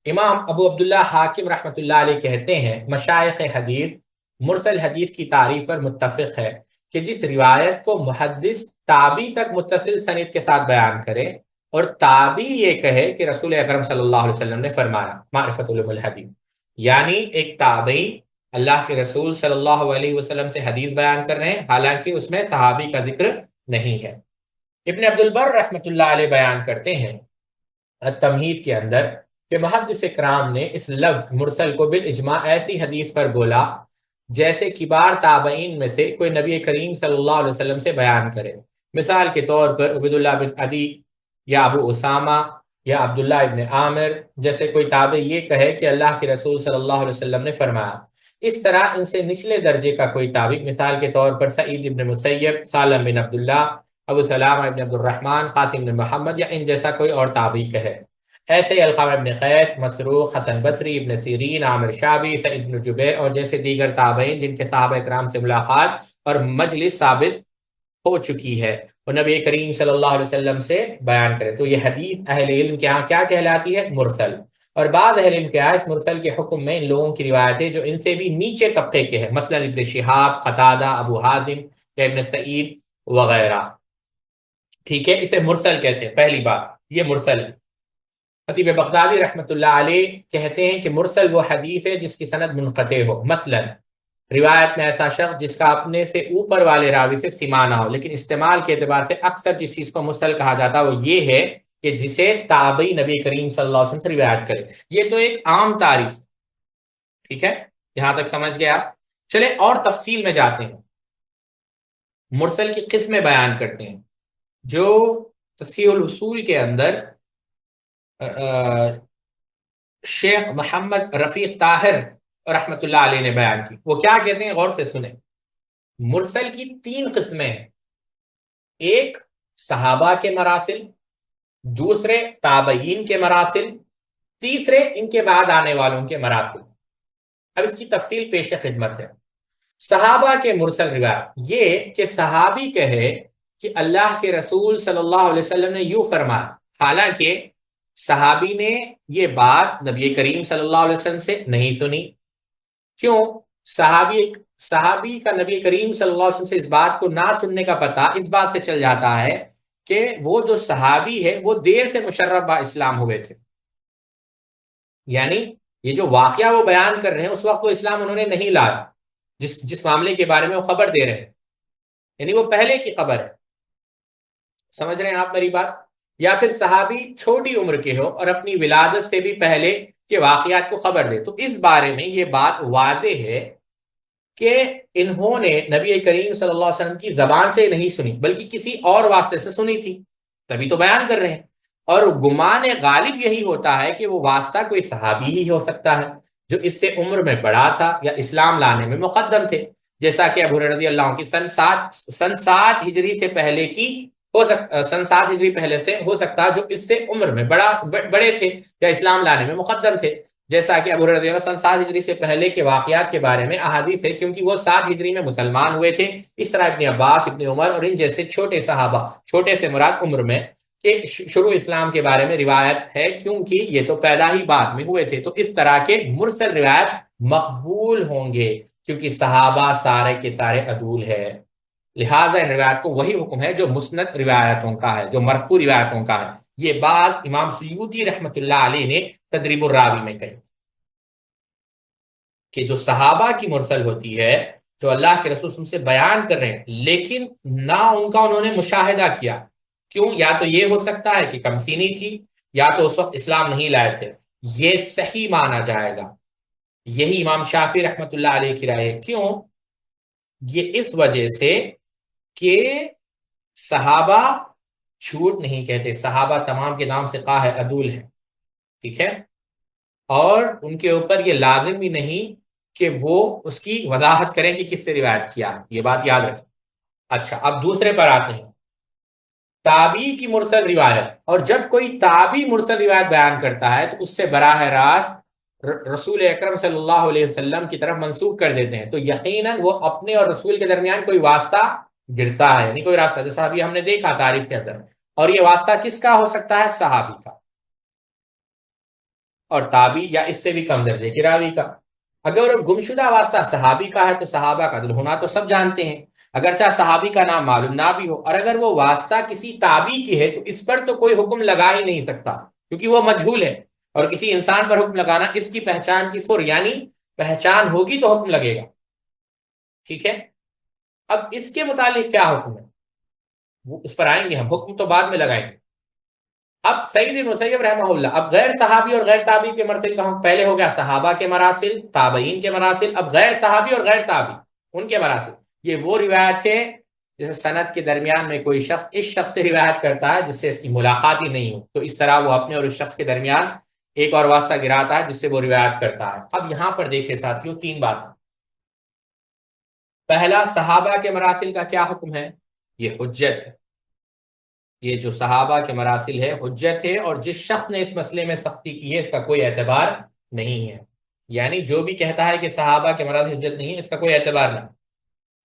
امام ابو عبداللہ حاکم رحمۃ اللہ علیہ کہتے ہیں مشائخ حدیث مرسل حدیث کی تعریف پر متفق ہے کہ جس روایت کو محدث تابعی تک متصل سند کے ساتھ بیان کرے اور تابعی یہ کہے کہ رسول اکرم صلی اللہ علیہ وسلم نے فرمایا، معرفت علوم الحدیث، یعنی ایک تابعی اللہ کے رسول صلی اللہ علیہ وسلم سے حدیث بیان کر رہے ہیں حالانکہ اس میں صحابی کا ذکر نہیں ہے۔ ابن عبد البر رحمۃ اللہ علیہ بیان کرتے ہیں التمہید کے اندر کہ محدث کرام نے اس لفظ مرسل کو بالاجماع ایسی حدیث پر بولا جیسے کبار تابعین میں سے کوئی نبی کریم صلی اللہ علیہ وسلم سے بیان کرے۔ مثال کے طور پر عبیداللہ بن عدی یا ابو اسامہ یا عبداللہ ابن عامر جیسے کوئی تابع یہ کہے کہ اللہ کے رسول صلی اللہ علیہ وسلم نے فرمایا۔ اس طرح ان سے نچلے درجے کا کوئی تابع، مثال کے طور پر سعید ابن مسیب، سالم بن عبداللہ، ابو سلامہ ابن عبد الرحمن، قاسم بن محمد یا ان جیسا کوئی اور تابعی کہے۔ ایسے علقمہ ابن قیس، مسروق، حسن بصری، ابن سیرین، عامر شعبی، سعید بن جبیر اور جیسے دیگر تابعین جن کے صحابہ کرام سے ملاقات اور مجلس ثابت ہو چکی ہے، وہ نبی کریم صلی اللہ علیہ وسلم سے بیان کرے تو یہ حدیث اہل علم کے ہاں کیا کہلاتی ہے؟ مرسل۔ اور بعض اہل علم کے ہاں اس مرسل کے حکم میں ان لوگوں کی روایتیں جو ان سے بھی نیچے طبقے کے ہیں، مثلا ابن شہاب، قتادہ، ابو حازم یا ابن سعید وغیرہ، ٹھیک ہے، اسے مرسل کہتے ہیں۔ پہلی بات یہ مرسل ہے۔ خطیب بغدادی رحمۃ اللہ علیہ کہتے ہیں کہ مرسل وہ حدیث ہے جس کی سند منقطع ہو، مثلا روایت میں ایسا شخص جس کا اپنے سے اوپر والے راوی سے سما نہ ہو، لیکن استعمال کے اعتبار سے اکثر جس چیز کو مرسل کہا جاتا ہے وہ یہ ہے کہ جسے تابعی نبی کریم صلی اللہ علیہ وسلم سے روایت کرے. یہ تو ایک عام تعریف. ٹھیک ہے، یہاں تک سمجھ گیا. چلے اور تفصیل میں جاتے ہیں، مرسل کی قسمیں بیان کرتے ہیں جو تصحیح الاصول کے اندر شیخ محمد رفیق طاہر رحمۃ اللہ علیہ نے بیان کی. وہ کیا کہتے ہیں غور سے سنیں. مرسل کی 3 قسمیں ہیں. ایک صحابہ کے مراسل، دوسرے تابعین کے مراسل، تیسرے ان کے بعد آنے والوں کے مراسل. اب اس کی تفصیل پیش خدمت ہے. صحابہ کے مرسل روایت یہ کہ صحابی کہے کہ اللہ کے رسول صلی اللہ علیہ وسلم نے یوں فرمایا، حالانکہ صحابی نے یہ بات نبی کریم صلی اللہ علیہ وسلم سے نہیں سنی. کیوں؟ صحابی کا نبی کریم صلی اللہ علیہ وسلم سے اس بات کو نہ سننے کا پتہ اس بات سے چل جاتا ہے کہ وہ جو صحابی ہے وہ دیر سے مشرف با اسلام ہوئے تھے. یعنی یہ جو واقعہ وہ بیان کر رہے ہیں اس وقت وہ اسلام انہوں نے نہیں لایا، جس معاملے کے بارے میں وہ خبر دے رہے ہیں، یعنی وہ پہلے کی خبر ہے. سمجھ رہے ہیں آپ میری بات؟ یا پھر صحابی چھوٹی عمر کے ہو اور اپنی ولادت سے بھی پہلے کے واقعات کو خبر دے، تو اس بارے میں یہ بات واضح ہے کہ انہوں نے نبی کریم صلی اللہ علیہ وسلم کی زبان سے نہیں سنی بلکہ کسی اور واسطے سے سنی تھی، تبھی تو بیان کر رہے ہیں. اور گمان غالب یہی ہوتا ہے کہ وہ واسطہ کوئی صحابی ہی ہو سکتا ہے جو اس سے عمر میں بڑا تھا یا اسلام لانے میں مقدم تھے، جیسا کہ ابو ہریرہ رضی اللہ عنہ کی سن 7 ہجری سے پہلے کی سن 7 ہجری پہلے سے ہو سکتا جو اس سے عمر میں بڑے تھے یا اسلام لانے میں مقدم تھے، جیسا کہ ابو ہریرہ رضی اللہ عنہ سن 7 ہجری سے پہلے کے واقعات کے بارے میں احادیث ہے کیونکہ وہ 7 ہجری میں مسلمان ہوئے تھے. اس طرح ابن عباس، ابن عمر اور ان جیسے چھوٹے صحابہ، چھوٹے سے مراد عمر میں کہ شروع اسلام کے بارے میں روایت ہے کیونکہ یہ تو پیدا ہی بعد میں ہوئے تھے. تو اس طرح کے مرسل روایت مقبول ہوں گے کیونکہ صحابہ سارے کے سارے عدول ہے. لہٰذا ان روایت کو وہی حکم ہے جو مسند روایتوں کا ہے، جو مرفوع روایتوں کا ہے. یہ بات امام سیوطی رحمۃ اللہ علیہ نے تدریب الراوی میں کہی کہ جو صحابہ کی مرسل ہوتی ہے، جو اللہ کے رسول سے بیان کر رہے ہیں لیکن نہ ان کا انہوں نے مشاہدہ کیا. کیوں؟ یا تو یہ ہو سکتا ہے کہ کم سینی تھی یا تو اس وقت اسلام نہیں لائے تھے، یہ صحیح مانا جائے گا. یہی امام شافعی رحمۃ اللہ علیہ کی رائے ہے. کیوں؟ یہ اس وجہ سے کہ صحابہ جھوٹ نہیں کہتے، صحابہ تمام کے نام سے ہے عدول ہے. ٹھیک ہے، اور ان کے اوپر یہ لازم بھی نہیں کہ وہ اس کی وضاحت کریں کہ کس سے روایت کیا، یہ بات یاد رکھیں. اچھا، اب دوسرے پر آتے ہیں، تابعی کی مرسل روایت. اور جب کوئی تابعی مرسل روایت بیان کرتا ہے تو اس سے براہ راست رسول اکرم صلی اللہ علیہ وسلم کی طرف منسوب کر دیتے ہیں، تو یقیناً وہ اپنے اور رسول کے درمیان کوئی واسطہ گرتا ہے، یعنی کوئی راستہ، جیسا ابھی ہم نے دیکھا تعریف کے اندر. اور یہ واسطہ کس کا ہو سکتا ہے؟ صحابی کا، اور تابعی یا اس سے بھی کم درجے کی راوی کا. اگر گمشدہ واسطہ صحابی کا ہے تو صحابہ کا عدل ہونا تو سب جانتے ہیں، اگرچہ صحابی کا نام معلوم نہ بھی ہو. اور اگر وہ واسطہ کسی تابعی کی ہے تو اس پر تو کوئی حکم لگا ہی نہیں سکتا کیونکہ وہ مجہول ہے، اور کسی انسان پر حکم لگانا اس کی پہچان کی فر، یعنی پہچان ہوگی تو حکم لگے گا. ٹھیک ہے، اب اس کے متعلق کیا حکم ہے وہ اس پر آئیں گے ہم، حکم تو بعد میں لگائیں گے. اب سعید بن مسیب رحمہ اللہ، اب غیر صحابی اور غیر تابعی کے مرسل کا حکم پہلے ہو گیا، صحابہ کے مراسل، تابعین کے مراسل. اب غیر صحابی اور غیر تابعی ان کے مراسل، یہ وہ روایت ہے جیسے سند کے درمیان میں کوئی شخص اس شخص سے روایت کرتا ہے جس سے اس کی ملاقات ہی نہیں ہو، تو اس طرح وہ اپنے اور اس شخص کے درمیان ایک اور واسطہ گراتا ہے جس سے وہ روایت کرتا ہے. اب یہاں پر دیکھیں ساتھیوں 3 باتیں. پہلا، صحابہ کے مراسل کا کیا حکم ہے؟ یہ حجت ہے. یہ جو صحابہ کے مراسل ہے حجت ہے، اور جس شخص نے اس مسئلے میں سختی کی ہے اس کا کوئی اعتبار نہیں ہے. یعنی جو بھی کہتا ہے کہ صحابہ کے مراسل حجت نہیں ہے اس کا کوئی اعتبار نہیں.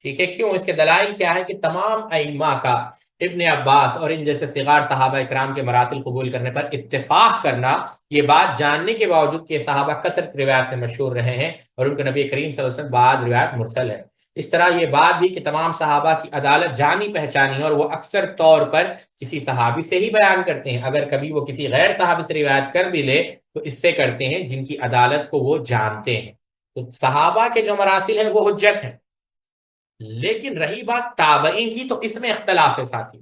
ٹھیک ہے، کیوں؟ اس کے دلائل کیا ہے کہ تمام ائمہ کا ابن عباس اور ان جیسے صغار صحابہ اکرام کے مراسل قبول کرنے پر اتفاق کرنا، یہ بات جاننے کے باوجود کہ صحابہ کثرت روایت سے مشہور رہے ہیں اور ان کے نبی کریم صلی اللہ علیہ وسلم بعض روایت مرسل ہے. اس طرح یہ بات بھی کہ تمام صحابہ کی عدالت جانی پہچانی ہے اور وہ اکثر طور پر کسی صحابی سے ہی بیان کرتے ہیں. اگر کبھی وہ کسی غیر صحابی سے روایت کر بھی لے تو اس سے کرتے ہیں جن کی عدالت کو وہ جانتے ہیں. تو صحابہ کے جو مراسل ہیں وہ حجت ہیں، لیکن رہی بات تابعین کی تو اس میں اختلاف ہے ساتھی۔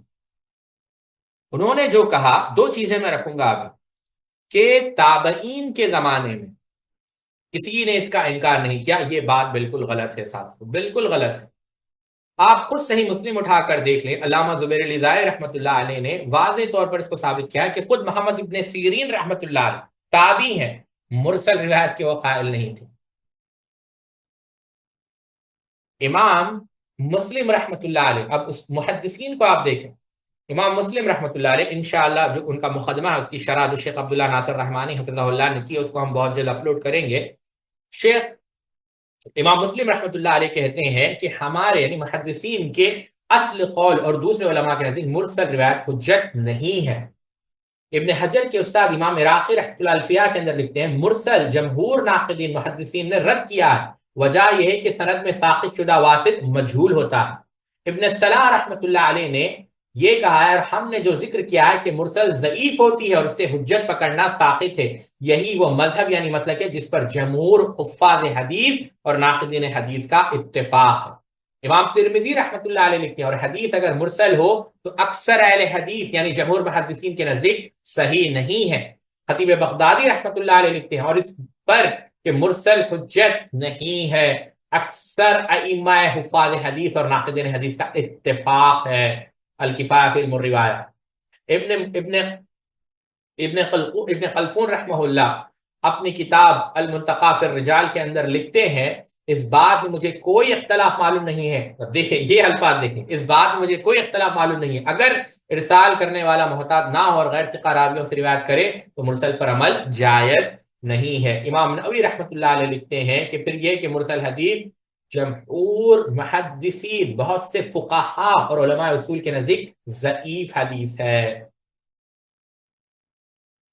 انہوں نے جو کہا، دو چیزیں میں رکھوں گا ابھی، کہ تابعین کے زمانے میں کسی نے اس کا انکار نہیں کیا، یہ بات بالکل غلط ہے ساتھی، بالکل غلط ہے۔ آپ خود صحیح مسلم اٹھا کر دیکھ لیں، علامہ زبیر علی ضائع رحمۃ اللہ علیہ نے واضح طور پر اس کو ثابت کیا کہ خود محمد ابن سیرین رحمۃ اللہ علیہ تابعی ہیں، مرسل روایت کے وہ قائل نہیں تھے۔ امام مسلم رحمۃ اللہ علیہ، اب اس محدثین کو آپ دیکھیں، امام مسلم رحمۃ اللہ علیہ انشاءاللہ جو ان کا مقدمہ ہے، اس کی شرح جو شیخ عبداللہ ناصر رحمانی حفظہ اللہ نے کی، اس کو ہم بہت جلد اپلوڈ کریں گے۔ شیخ امام مسلم رحمۃ اللہ علیہ کہتے ہیں کہ ہمارے یعنی محدثین کے اصل قول اور دوسرے علماء کے نزدیک مرسل روایت حجت نہیں ہے۔ ابن حجر کے استاد امام عراقی رحمۃ اللہ الفیہ کے اندر لکھتے ہیں مرسل جمہور ناقدین محدثین نے رد کیا ہے، وجہ یہ ہے کہ سند میں ساقط شدہ واسط مجہول ہوتا ہے۔ ابن صلاح رحمۃ اللہ علیہ نے یہ کہا ہے، اور ہم نے جو ذکر کیا ہے کہ مرسل ضعیف ہوتی ہے اور اس سے حجت پکڑنا ساقط ہے، یہی وہ مذہب یعنی مسلک ہے جس پر جمہور حفاظ حدیث اور ناقدین حدیث کا اتفاق ہے۔ امام ترمذی رحمۃ اللہ علیہ لکھتے ہیں، اور حدیث اگر مرسل ہو تو اکثر اہل حدیث یعنی جمہور محدثین کے نزدیک صحیح نہیں ہے۔ خطیب بغدادی رحمۃ اللہ علیہ لکھتے ہیں، اور اس پر کہ مرسل حجت نہیں ہے، اکثر ائمہ حفاظ حدیث اور ناقدین حدیث کا اتفاق ہے۔ الکفایہ فی علم الروایہ، ابن خلفون رحمہ اللہ اپنی کتاب المنتقى فی الرجال کے اندر لکھتے ہیں، اس بات میں مجھے کوئی اختلاف معلوم نہیں ہے۔ دیکھیں یہ الفاظ دیکھیں، اس بات میں مجھے کوئی اختلاف معلوم نہیں ہے، اگر ارسال کرنے والا محتاط نہ ہو اور غیر ثقہ راویوں سے روایت کرے تو مرسل پر عمل جائز نہیں ہے۔ امام نووی رحمۃ اللہ علیہ لکھتے ہیں کہ پھر یہ کہ مرسل حدیث جمہور محدثین، بہت سے فقہا اور علماء اصول کے نزدیک ضعیف حدیث ہے۔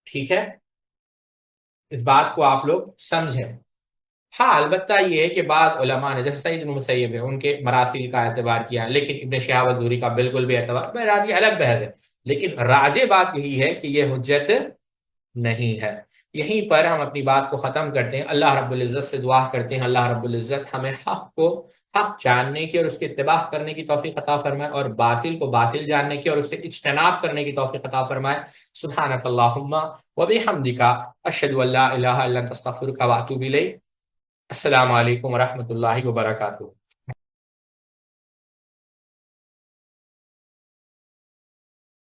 ٹھیک ہے، اس بات کو آپ لوگ سمجھیں۔ ہاں البتہ یہ ہے کہ بعض علماء نے جیسے سعید بن مسیب ہے، ان کے مراسیل کا اعتبار کیا، لیکن ابن شہاب الزہری کا بالکل بھی اعتبار، بہرحال یہ الگ بحث ہے، لیکن راجع بات یہی ہے کہ یہ حجت نہیں ہے۔ یہیں پر ہم اپنی بات کو ختم کرتے ہیں۔ اللہ رب العزت سے دعا کرتے ہیں اللہ رب العزت ہمیں حق جاننے کی اور اس کے اتباع کرنے کی توفیق عطا فرمائے، اور باطل کو باطل جاننے کی اور اس سے اجتناب کرنے کی توفیق عطا فرمائے۔ سبحانک اللہم وبحمدک، اشہد ان لا الہ الا انت، استغفرک واتوب الیک۔ السلام علیکم ورحمۃ اللہ وبرکاتہ۔